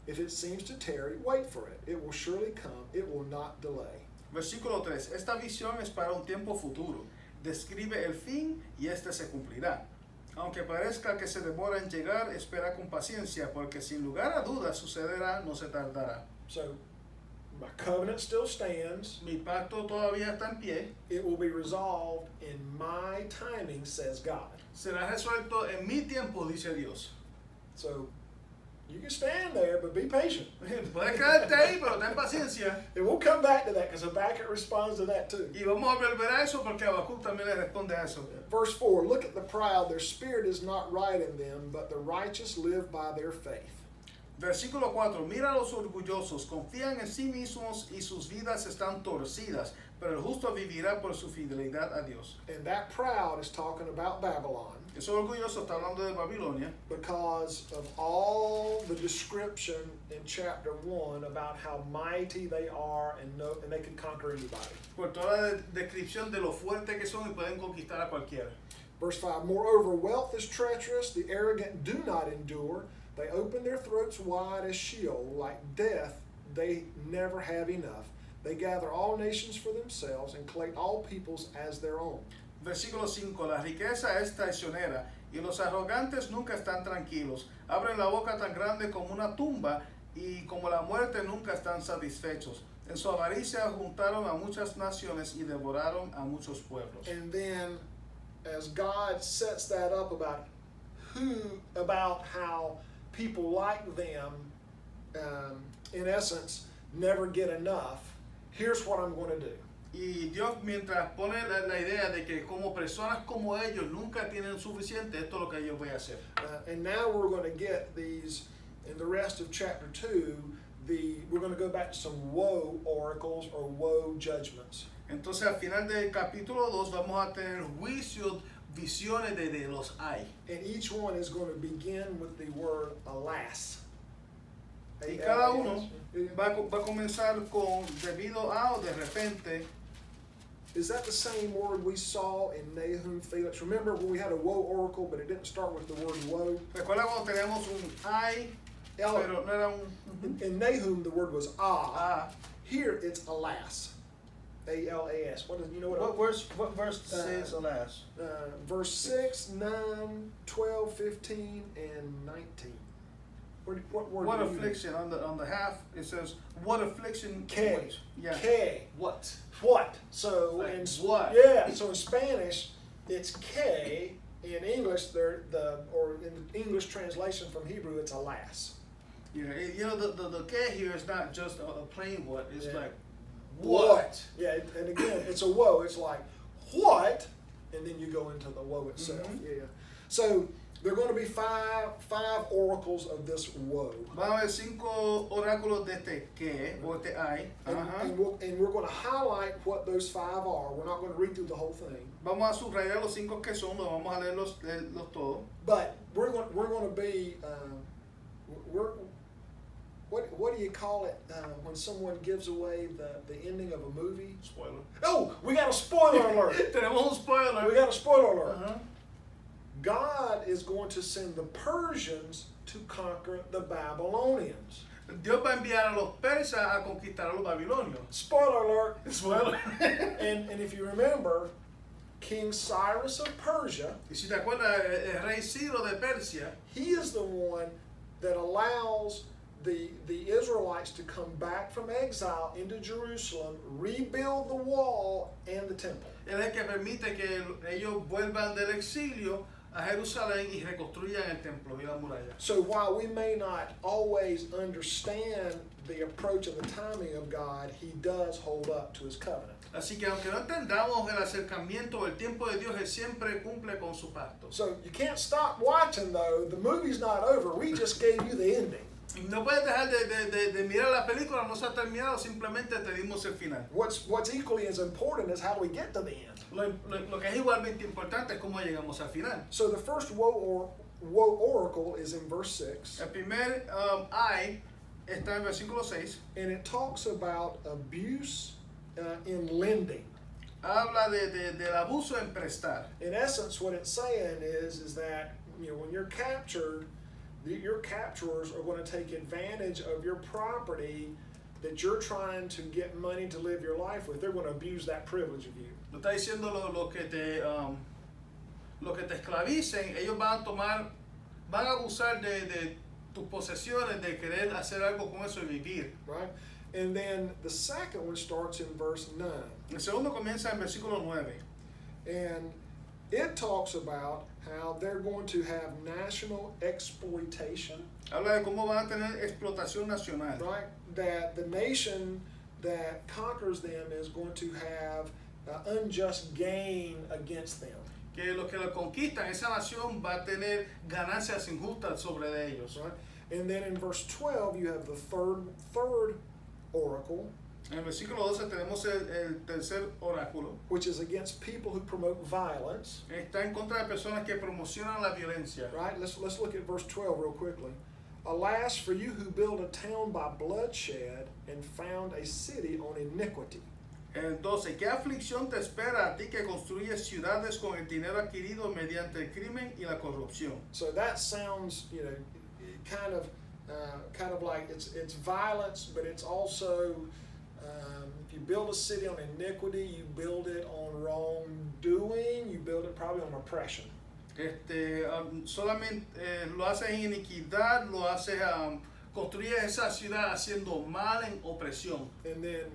If it seems to tarry, wait for it. It will surely come. It will not delay. Versículo 3. Esta visión es para un tiempo futuro. Describe el fin y este se cumplirá. Aunque parezca que se demora en llegar, espera con paciencia, porque sin lugar a dudas sucederá, no se tardará. So my covenant still stands. Mi pacto todavía está en pie. It will be resolved in my timing, says God. Será resuelto en mi tiempo, dice Dios. So you can stand there, but be patient. Puedes quedarte ahí, pero ten paciencia. And we'll come back to that because Habakkuk responds to that too. Y vamos a volver a eso porque Habacuc también le responde a eso. Verse 4, Look at the proud, their spirit is not right in them, but the righteous live by their faith. Versículo 4. Mira a los orgullosos, confían en sí mismos y sus vidas están torcidas, pero el justo vivirá por su fidelidad a Dios. And that proud is talking about Babylon Esos orgullosos está hablando de Babilonia because of all the description in chapter 1 about how mighty they are and they can conquer anybody. por toda la descripción de lo fuerte que son y pueden conquistar a cualquiera. Verse 5, Moreover, wealth is treacherous, the arrogant do not endure. They open their throats wide as Sheol, like death, they never have enough. They gather all nations for themselves and collect all peoples as their own. Versículo 5. La riqueza es traicionera y los arrogantes nunca están tranquilos. Abren la boca tan grande como una tumba y como la muerte nunca están satisfechos. En su avaricia juntaron a muchas naciones y devoraron a muchos pueblos. And then as God sets that up about how people like them, in essence, never get enough, here's what I'm going to do. Y Dios, mientras pone la idea de que como personas como ellos nunca tienen suficiente, esto es lo que yo voy a hacer. And now we're going to get these, in the rest of chapter 2, we're going to go back to some woe oracles or woe judgments. Entonces al final del capítulo 2 vamos a tener juicios, visiones de los hay. And each one is going to begin with the word alas. Y cada uno va a comenzar con debido a o de repente. Is that the same word we saw in Nahum, Felix? Remember when we had a woe oracle, but it didn't start with the word woe? Recuerda cuando teníamos un ay, pero no era un. In Nahum, the word was Here it's alas. A-L-A-S. What is, you know What verse says alas? Verse 6, 9, 12, 15, and 19. What affliction on the half it says what affliction K. Yeah. K. What? So like in what? Yeah. So in Spanish, it's K. In English, or in the English translation from Hebrew, it's alas. Yeah. You know the K here is not just a plain what. It's like what? Yeah. And again, it's a woe. It's like what, and then you go into the woe itself. Mm-hmm. Yeah. So there are going to be five oracles of this woe. Va a haber 5 oráculos de este que o este hay. And we're going to highlight what those 5 are. We're not going to read through the whole thing. Vamos a subrayar los 5 que son, vamos a leerlos todos. But we're going to be what do you call it when someone gives away the ending of a movie? Spoiler. Oh, we got a spoiler alert. Tenemos un spoiler. We got a spoiler alert. Uh-huh. God is going to send the Persians to conquer the Babylonians. Dios va a enviar a los persas a conquistar a los babilonios. Spoiler alert. Bueno, And if you remember, King Cyrus of Persia, y si te acuerdas, el rey Ciro de Persia, he is the one that allows the Israelites to come back from exile into Jerusalem, rebuild the wall and the temple. él es el que permite que ellos vuelvan del exilio a Jerusalén y reconstruyan el templo y la muralla. So while we may not always understand the approach and the timing of God, he does hold up to his covenant. Así que aunque no entendamos el acercamiento o el tiempo de Dios, él siempre cumple con su pacto. So you can't stop watching though. The movie's not over. We just gave you the ending. No puedes dejar de mirar la película, no se ha terminado, simplemente te dimos el final. What's equally as important is how do we get to the end. Lo que es igualmente importante es cómo llegamos al final. So the first woe oracle is in verse 6. El primer ay está en versículo 6. And it talks about abuse in lending. Habla del abuso en prestar. In essence, what it's saying is that when you're captured, your capturers are going to take advantage of your property that you're trying to get money to live your life with. They're going to abuse that privilege of you. Lo está diciendo lo que te esclavicen, ellos van a abusar de tus posesiones, de querer hacer algo con eso y vivir. Right? And then the second one starts in verse 9. El segundo comienza en versículo 9. And it talks about how they're going to have national exploitation. Habla de cómo van a tener explotación nacional. Right? That the nation that conquers them is going to have unjust gain against them. Que los que lo conquistan, esa nación va a tener ganancias injustas sobre de ellos. Right? And then in verse 12 you have the third oracle. En el versículo 12 tenemos el tercer oráculo. Which is against people who promote violence. Está en contra de personas que promocionan la violencia. Right? Let's look at verse 12 real quickly. Alas for you who build a town by bloodshed and found a city on iniquity. El 12. ¿Qué aflicción te espera a ti que construyes ciudades con el dinero adquirido mediante el crimen y la corrupción? So that sounds, kind of like it's violence, but it's also if you build a city on iniquity, you build it on wrongdoing, you build it probably on oppression. Solamente lo haces en iniquidad, lo haces construyes esa ciudad haciendo mal en opresión. And then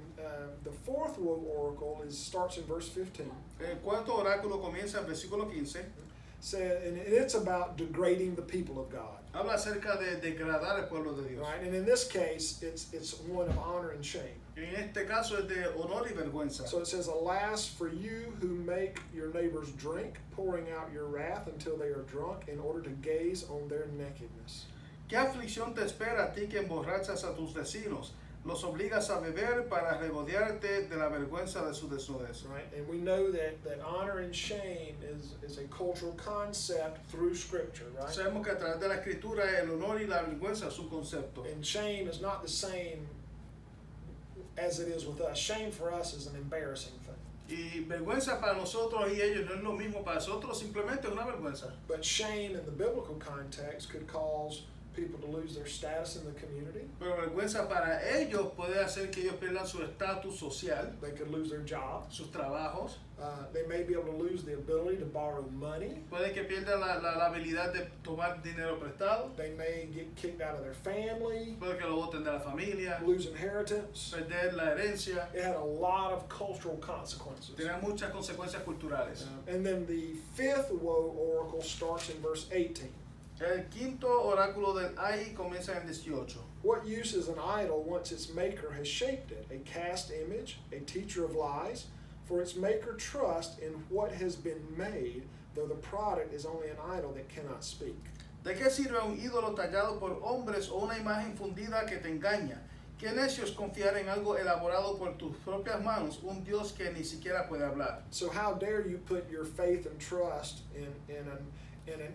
the fourth woe oracle starts in verse 15. El cuarto oráculo comienza en versículo 15. And it's about degrading the people of God. Habla acerca de degradar el pueblo de Dios. Right? And in this case, it's one of honor and shame. En este caso es de honor y vergüenza. So it says, alas for you who make your neighbors drink, pouring out your wrath until they are drunk in order to gaze on their nakedness. ¿Qué aflicción te espera a ti que emborrachas a tus vecinos? Los obligas a beber para regodearte de la vergüenza de su desnudez. Right? And we know that honor and shame is a cultural concept through Scripture, right? Sabemos que a través de la escritura el honor y la vergüenza es un concepto. And shame is not the same as it is with us. Shame for us is an embarrassing thing. Y vergüenza para nosotros y ellos no es lo mismo para nosotros, simplemente es una vergüenza. But shame in the biblical context could cause people to lose their status in the community. Pero vergüenza para ellos puede hacer que ellos pierdan su estatus social, They could lose their job. sus trabajos. They may be able to lose the ability to borrow money. Puede que pierdan la habilidad de tomar dinero prestado. They may get kicked out of their family, Puede que lo boten de la familia, lose inheritance. perder la herencia. It had a lot of cultural consequences. Tiene muchas consecuencias culturales. And then the fifth woe oracle starts in verse 18. El quinto oráculo del Ay comienza en 18. What use is an idol once its maker has shaped it? A cast image, a teacher of lies? For its maker trusts in what has been made, though the product is only an idol that cannot speak. ¿De qué sirve un ídolo tallado por hombres o una imagen fundida que te engaña? ¿Qué necio es confiar en algo elaborado por tus propias manos, un Dios que ni siquiera puede hablar? So how dare you put your faith and trust in an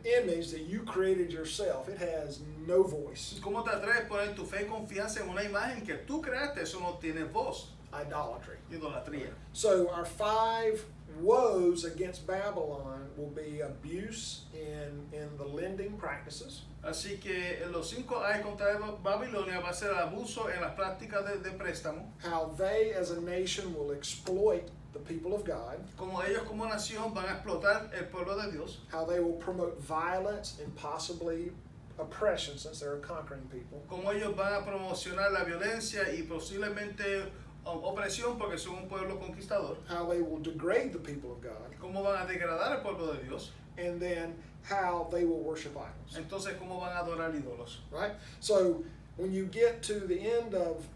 image that you created yourself? It has no voice. ¿Cómo te atreves a poner tu fe y confianza en una imagen que tú creaste? Eso no tiene voz. Idolatry. Idolatría. So our 5 woes against Babylon will be abuse in the lending practices, Así que los 5 ayes contra Babilonia va a ser abuso en las prácticas de préstamo, how they as a nation will exploit the people of God, como ellos como nación van a explotar el pueblo de Dios, how they will promote violence and possibly oppression since they're a conquering people, como ellos van a promocionar la violencia y posiblemente opresión porque son un pueblo conquistador, how they will degrade the people of God, cómo van a degradar el pueblo de Dios, and then how they will worship idols. entonces cómo van a adorar ídolos. Right? So when you get to the end of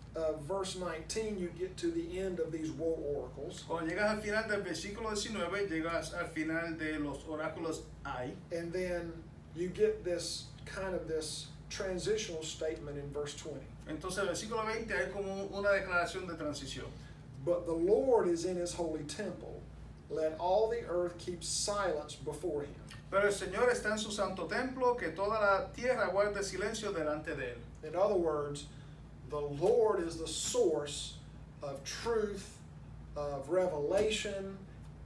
verse 19, you get to the end of these woe oracles. Cuando llegas al final del versículo 19, llegas al final de los oráculos ay, And then you get this kind of this transitional statement in verse 20. entonces el versículo 20 hay como una declaración de transición. But the Lord is in his holy temple. Let all the earth keep silence before him. Pero el Señor está en su santo templo, que toda la tierra guarde silencio delante de él. In other words, the Lord is the source of truth, of revelation.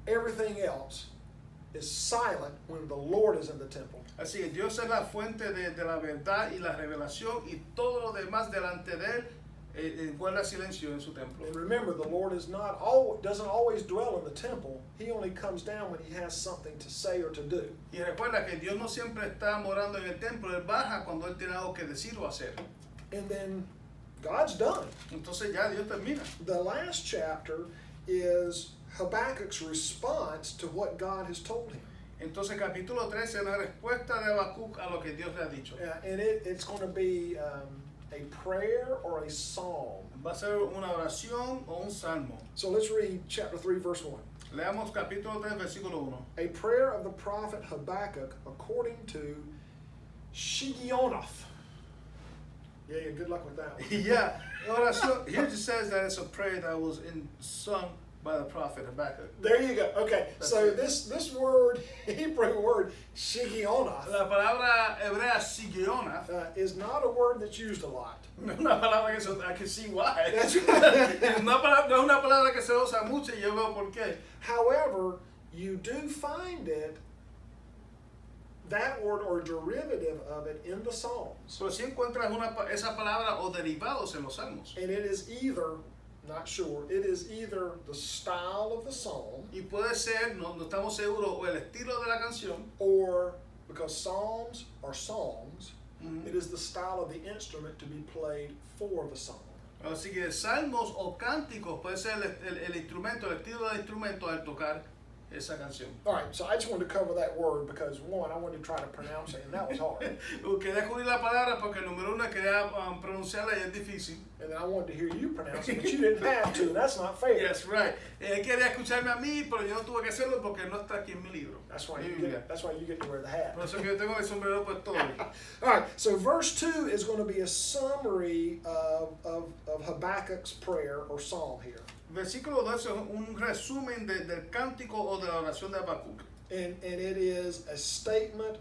Everything else is silent when the Lord is in the temple. Así que Dios es la fuente de la verdad y la revelación, y todo lo demás delante de él guarda silencio en su templo. And remember, the Lord is doesn't always dwell in the temple. He only comes down when he has something to say or to do. Y recuerda que Dios no siempre está morando en el templo, él baja cuando él tiene algo que decir o hacer. And then God's done. Entonces ya Dios termina. The last chapter is Habakkuk's response to what God has told him. Entonces capítulo 13 es la respuesta de Habacuc a lo que Dios le ha dicho. And it's going to be a prayer or a psalm. Va a ser una oración o un salmo. So let's read chapter 3, verse 1. Leamos capítulo 3, versículo 1. A prayer of the prophet Habakkuk according to Shigionoth. Yeah, good luck with that one. Yeah, oración. Here it just says that it's a prayer that was sung by the prophet Habakkuk. There you go. Okay, That's so it. this word, Hebrew word, Shigionoth, La palabra hebrea sigionath, is not a word that's used a lot. no es una palabra que I can see why. That's right. No es una palabra que se usa mucho y yo veo por qué. However, you do find that word or derivative of it in the Psalms. Pero si encuentras esa palabra o derivados en los salmos. And it is either, not sure, it is either the style of the psalm Y puede ser, no estamos seguros, o el estilo de la canción, or, because psalms are songs, Mhm. it is the style of the instrument to be played for the psalm. así que salmos o cánticos puede ser el instrumento, el estilo del instrumento al tocar esa canción. All right, so I just wanted to cover that word because, one, I wanted to try to pronounce it, and that was hard. Quería cubrir la palabra porque número uno quería pronunciarla y es difícil. And then I wanted to hear you pronounce it, but you didn't have to, and that's not fair. Yes, right. Él quería escucharme a mí, pero yo no tuve que hacerlo porque no está aquí en mi libro. That's why Mi you Biblia. that's why you get to wear the hat. Por eso que yo tengo el sombrero puesto hoy. All right, so verse 2 is going to be a summary of Habakkuk's prayer or psalm here. Versículo 2 es un resumen del cántico o de la oración de Habacuc. And it is a statement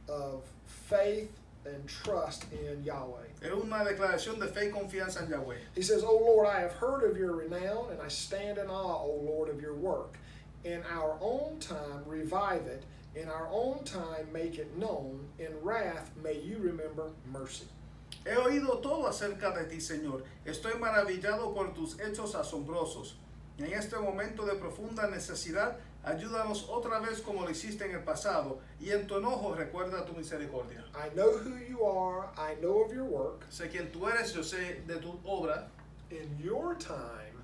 of faith and trust in Yahweh. Es una declaración de fe y confianza en Yahweh. He says, O Lord, I have heard of your renown, and I stand in awe, O Lord, of your work. In our own time revive it, in our own time make it known, in wrath may you remember mercy. He oído todo acerca de ti, Señor. Estoy maravillado por tus hechos asombrosos. En este momento de profunda necesidad, ayúdanos otra vez como lo hiciste en el pasado, y en tu enojo recuerda tu misericordia. I know who you are, I know of your work. Sé quién tú eres, yo sé de tu obra. In your time,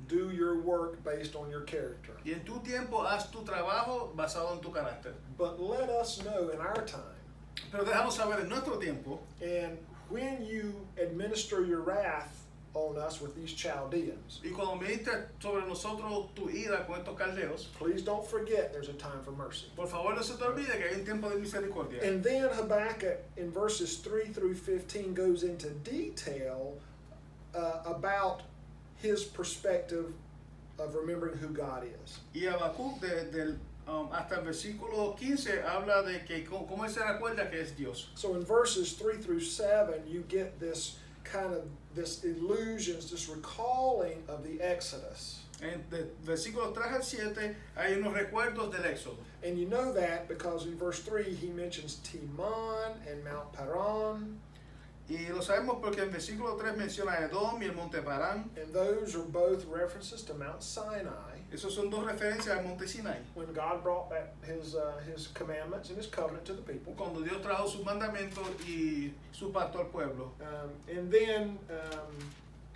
do your work based on your character. Y en tu tiempo haz tu trabajo basado en tu carácter. But let us know in our time, Pero déjanos saber en nuestro tiempo, and when you administer your wrath on us with these Chaldeans, y cuando medite sobre nosotros tu ira con estos caldeos, please don't forget there's a time for mercy. por favor no se te olvide que hay un tiempo de misericordia. And then Habakkuk in verses 3 through 15 goes into detail about his perspective of remembering who God is. Y Habacuc hasta el versículo 15 habla de que cómo él se recuerda que es Dios. So in verses 3 through 7 you get this kind of this illusions, this recalling of the Exodus. Versículos 3 al 7 hay unos recuerdos del Éxodo. And you know that because in verse 3 he mentions Timon and Mount Paran. Y lo sabemos porque en versículo 3 menciona Edom y el monte Parán. And those are both references to Mount Sinai. Esos son dos referencias al monte Sinai. When God brought back his commandments and his covenant to the people. Cuando Dios trajo sus mandamientos y su pacto al pueblo. And then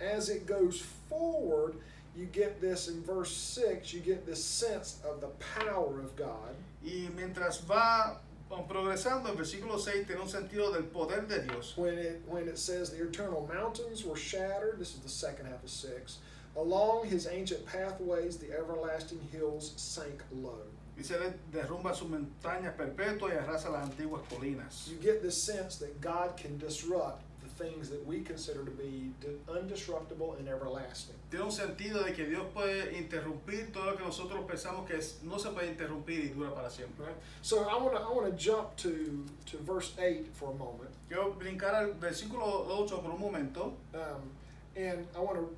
as it goes forward, you get this in verse 6, you get this sense of the power of God. Y mientras va progresando, el versículo 6 tiene un sentido del poder de Dios. When it says the eternal mountains were shattered, this is the second half of 6, along his ancient pathways the everlasting hills sank low. Y se derrumba sus montañas perpetuas y arrasa las antiguas colinas. You get this sense that God can disrupt the things that we consider to be undisruptible and everlasting. Tiene un sentido de que Dios puede interrumpir todo lo que nosotros pensamos que no se puede interrumpir y dura para siempre. Right? So I want to jump to verse 8 for a moment. Quiero brincar al versículo 8 por un momento. And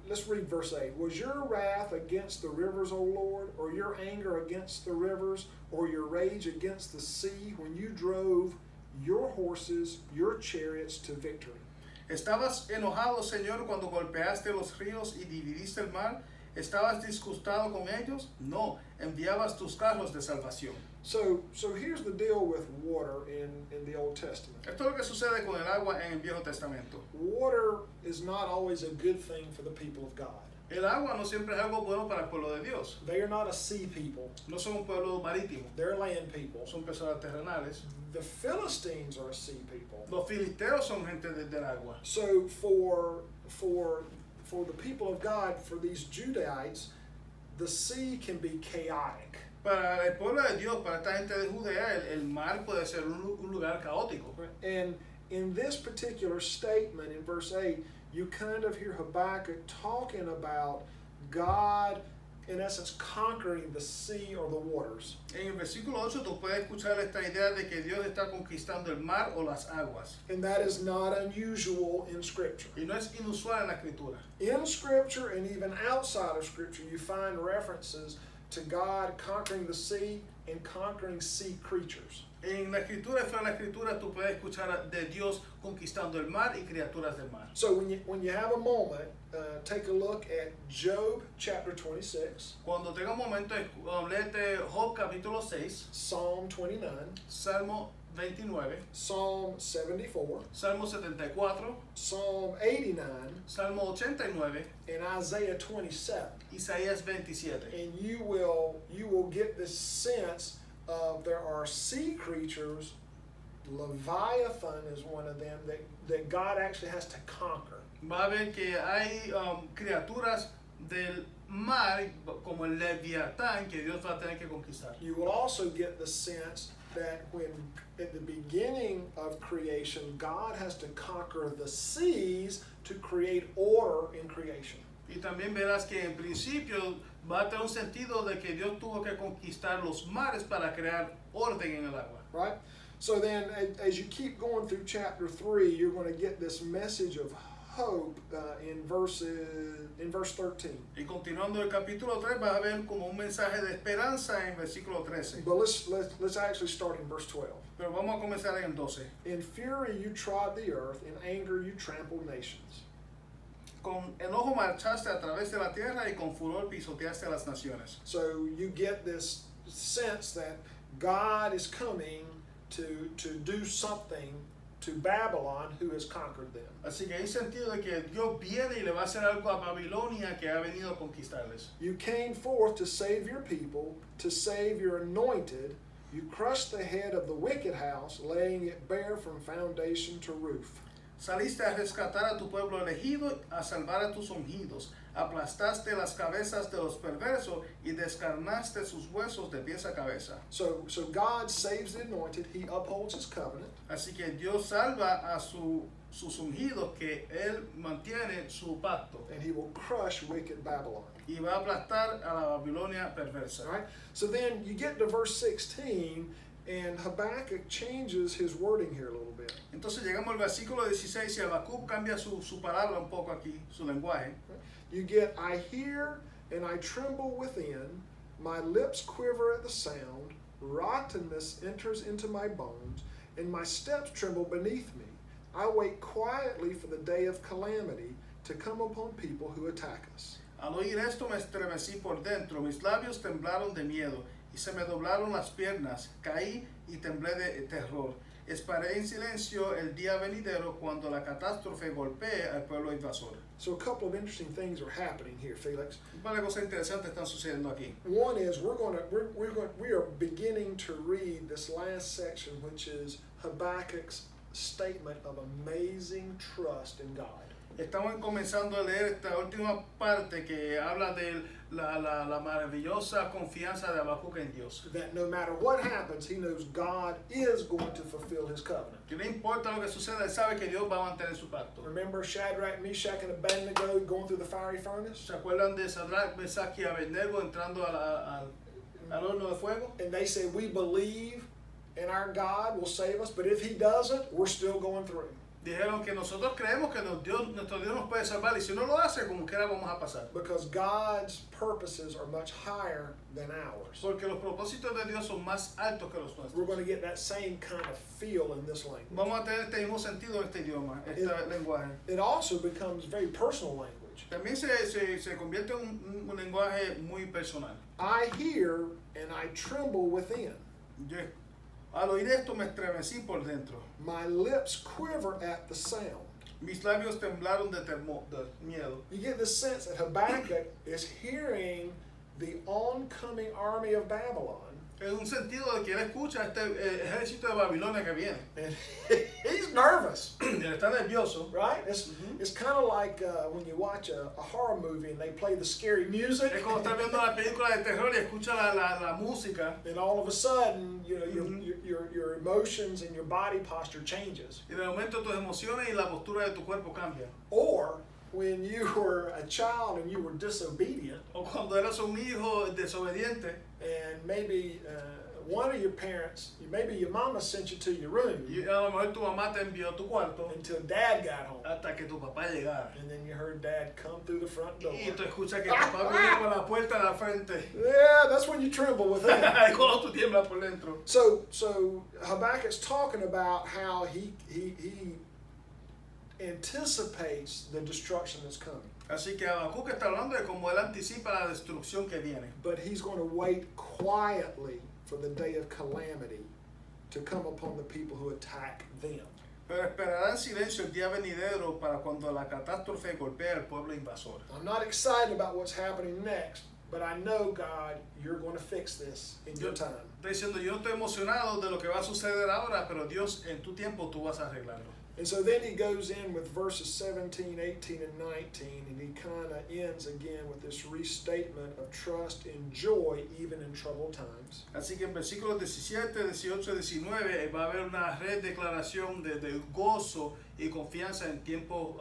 let's read verse 8. Was your wrath against the rivers, O Lord, or your anger against the rivers, or your rage against the sea, when you drove your horses, your chariots to victory? ¿Estabas enojado, Señor, cuando golpeaste los ríos y dividiste el mar? ¿Estabas disgustado con ellos? No, enviabas tus carros de salvación. So here's the deal with water in the Old Testament. Esto es lo que sucede con el agua en el Viejo Testamento. Water is not always a good thing for the people of God. El agua no siempre es algo bueno para el pueblo de Dios. They are not a sea people. No son un pueblo marítimo. They're land people. Son personas terrenales. The Philistines are a sea people. Los filisteos son gente del agua. So for the people of God, for these Judahites, the sea can be chaotic. Para el pueblo de Dios, para esta gente de Judea, el mar puede ser un lugar caótico. And in this particular statement in verse 8, you kind of hear Habakkuk talking about God, in essence, conquering the sea or the waters. En el versículo 8 tú puedes escuchar esta idea de que Dios está conquistando el mar o las aguas. And that is not unusual in Scripture. Y no es inusual en la escritura. In Scripture and even outside of Scripture, you find references to God conquering the sea and conquering sea creatures. En la escritura y fuera de la escritura tú puedes escuchar de Dios conquistando el mar y criaturas del mar. So when you have a moment, take a look at Job chapter 26. Cuando tenga un momento, léete Job capítulo 6, Psalm 29, Salmo 29, Psalm 74, Salmo 74, Psalm 89, Salmo 89, and Isaiah 27. Isaías 27. And you will get this sense of there are sea creatures. Leviathan is one of them that God actually has to conquer. Va a ver que hay criaturas del mar como el Leviatán que Dios va a tener que conquistar. You will also get the sense that when at the beginning of creation, God has to conquer the seas to create order in creation. Y también verás que en principio va a tener un sentido de que Dios tuvo que conquistar los mares para crear orden en el agua. Right? So then as you keep going through chapter 3, you're going to get this message of hope in verse 13. Y continuando el capítulo 3 vas a ver como un mensaje de esperanza en versículo 13. But let's actually start in verse 12. Pero vamos a comenzar en el 12. In fury you trod the earth, in anger you trampled nations. Con enojo marchaste a través de la tierra y con furor pisoteaste a las naciones. So you get this sense that God is coming to do something to Babylon, who has conquered them. Así que hay sentido de que Dios viene y le va a hacer algo a Babilonia que ha venido a conquistarles. You came forth to save your people, to save your anointed. You crushed the head of the wicked house, laying it bare from foundation to roof. Saliste a rescatar a tu pueblo elegido, a salvar a tus ungidos. Aplastaste las cabezas de los perversos y descarnaste sus huesos de pies a cabeza. So God saves the anointed. He upholds his covenant. Así que Dios salva a sus ungidos, que él mantiene su pacto. And he will crush wicked Babylon. Y va a aplastar a la Babilonia perversa. All right? So then you get to verse 16, and Habakkuk changes his wording here a little bit. Entonces llegamos al versículo 16 y Habacuc cambia su palabra un poco aquí, su lenguaje. You get, I hear and I tremble within. My lips quiver at the sound. Rottenness enters into my bones, and my steps tremble beneath me. I wait quietly for the day of calamity to come upon people who attack us. Al oír esto me estremecí por dentro, mis labios temblaron de miedo y se me doblaron las piernas, caí y temblé de terror. Esperé en silencio el día venidero cuando la catástrofe golpee al pueblo invasor. So a couple of interesting things are happening here, Felix. Un par de cosas interesantes están sucediendo aquí. One is we are beginning to read this last section, which is Habakkuk's statement of amazing trust in God. Estamos comenzando a leer esta última parte que habla de la maravillosa confianza de Habacuc en Dios. That no matter what happens, he knows God is going to fulfill his covenant. Que no importa lo que suceda, él sabe que Dios va a mantener su pacto. Remember Shadrach, Meshach, and Abednego going through the fiery furnace? ¿Se acuerdan de Sadrach, Mesach y Abednego entrando al horno de fuego? And they said, we believe in our God will save us, but if he doesn't, we're still going through. Dijeron que nosotros creemos que nuestro Dios nos puede salvar y si no lo hace, como quiera vamos a pasar. Because God's purposes are much higher than ours. Porque los propósitos de Dios son más altos que los We're nuestros. going to get that same kind of feel in this language. Vamos a tener este mismo sentido en este idioma, este lenguaje. It also becomes very personal language. También se convierte en un lenguaje muy personal. I hear and I tremble within. Yo, al oír esto me estremecí por dentro. My lips quiver at the sound. Mis labios temblaron de miedo. You get the sense that Habakkuk is hearing the oncoming army of Babylon. En un sentido de que él escucha este ejército de Babilonia que viene. And he's nervous, Él está nervioso. right? It's kind of like when you watch a horror movie and they play the scary music. Es como estar viendo la película de terror y escucha la música. And all of a sudden, you know, your emotions and your body posture changes. Y de momento tus emociones y la postura de tu cuerpo cambian. Or when you were a child and you were disobedient, O cuando eras un hijo desobediente and maybe one of your parents, maybe your mama sent you to your room y a lo mejor tu mamá te envió a tu cuarto until dad got home. hasta que tu papá llegara. And then you heard dad come through the front door. Y tú escuchas que papá viene por la puerta de la frente. Yeah, that's when you tremble within. Ahí cuando tú tiemblas por dentro. So Habakkuk's talking about how he anticipates the destruction that's coming. Así que Habacuc está hablando de cómo él anticipa la destrucción que viene. But he's going to wait quietly for the day of calamity to come upon the people who attack them. Pero esperará en silencio el día venidero para cuando la catástrofe golpee al pueblo invasor. I'm not excited about what's happening next, but I know, God, you're going to fix this in your time. Estoy diciendo, yo no estoy emocionado de lo que va a suceder ahora, pero Dios, en tu tiempo tú vas a arreglarlo. And so then he goes in with verses 17, 18, and 19, and he kind of ends again with this restatement of trust and joy even in troubled times. Así que en versículos 17, 18 y 19 va a haber una declaración de gozo y confianza en tiempos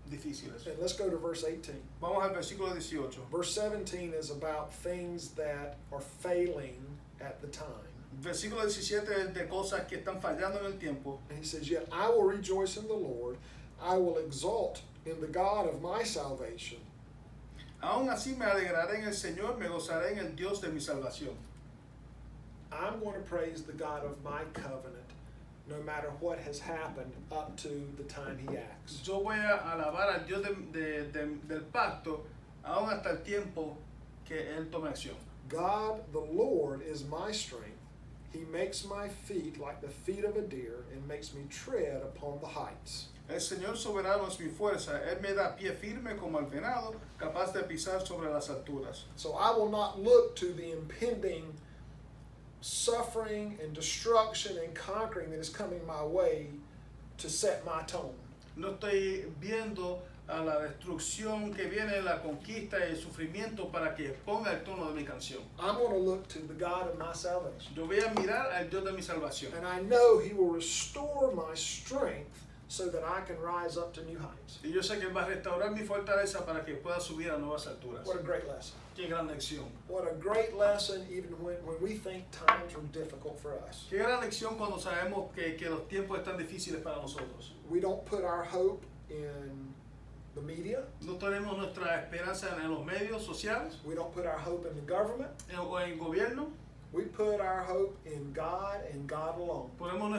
difíciles. And let's go to verse 18. Vamos al versículo 18. Verse 17 is about things that are failing at the time. Versículo 17 es de cosas que están fallando en el tiempo. And he says, yet I will rejoice in the Lord. I will exult in the God of my salvation. Aún así me alegraré en el Señor, me gozaré en el Dios de mi salvación. I'm going to praise the God of my covenant, no matter what has happened up to the time he acts. Yo voy a alabar al Dios del pacto, aún hasta el tiempo que Él tome acción. God, the Lord, is my strength. He makes my feet like the feet of a deer and makes me tread upon the heights. El Señor soberano es mi fuerza. Él me da pie firme como el venado, capaz de pisar sobre las alturas. So I will not look to the impending suffering and destruction and conquering that is coming my way to set my tone. No estoy viendo a la destrucción que viene, la conquista y el sufrimiento para que ponga el tono de mi canción. I'm going to look to the God of my salvation. Yo voy a mirar al Dios de mi salvación. And I know he will restore my strength so that I can rise up to new heights. Y yo sé que Él va a restaurar mi fortaleza para que pueda subir a nuevas alturas. What a great lesson. Qué gran lección. What a great lesson even when we think times are difficult for us. Qué gran lección cuando sabemos que los tiempos están difíciles para nosotros. We don't put our hope in the media. No tenemos nuestra esperanza en los medios sociales We don't put our hope in the government. o en el gobierno. We put our hope in God and God alone. Ponemos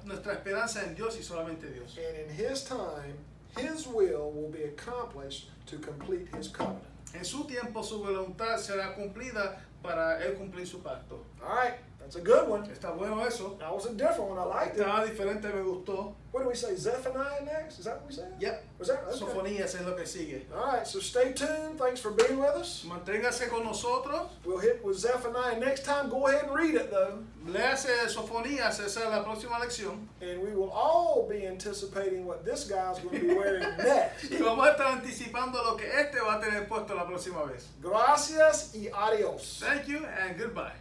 nuestra esperanza en Dios y solamente Dios. And in His time, His will be accomplished to complete His covenant. En su tiempo su voluntad será cumplida para él cumplir su pacto. All right, that's a good one. Está bueno eso. That was a different one. I liked it. Estaba diferente, me gustó. What do we say? Zephaniah next? Is that what we said? Ya. Was that? Okay. Sofonías es lo que sigue. All right, so stay tuned. Thanks for being with us. Manténgase con nosotros. We'll hit with Zephaniah next time. Go ahead and read it, though. Léase Sofonías, esa es la próxima lección. And we will all be anticipating what this guy's going to be wearing next. Y vamos a estar anticipando lo que este va a tener puesto la próxima vez. Gracias y adios. Thank you and goodbye.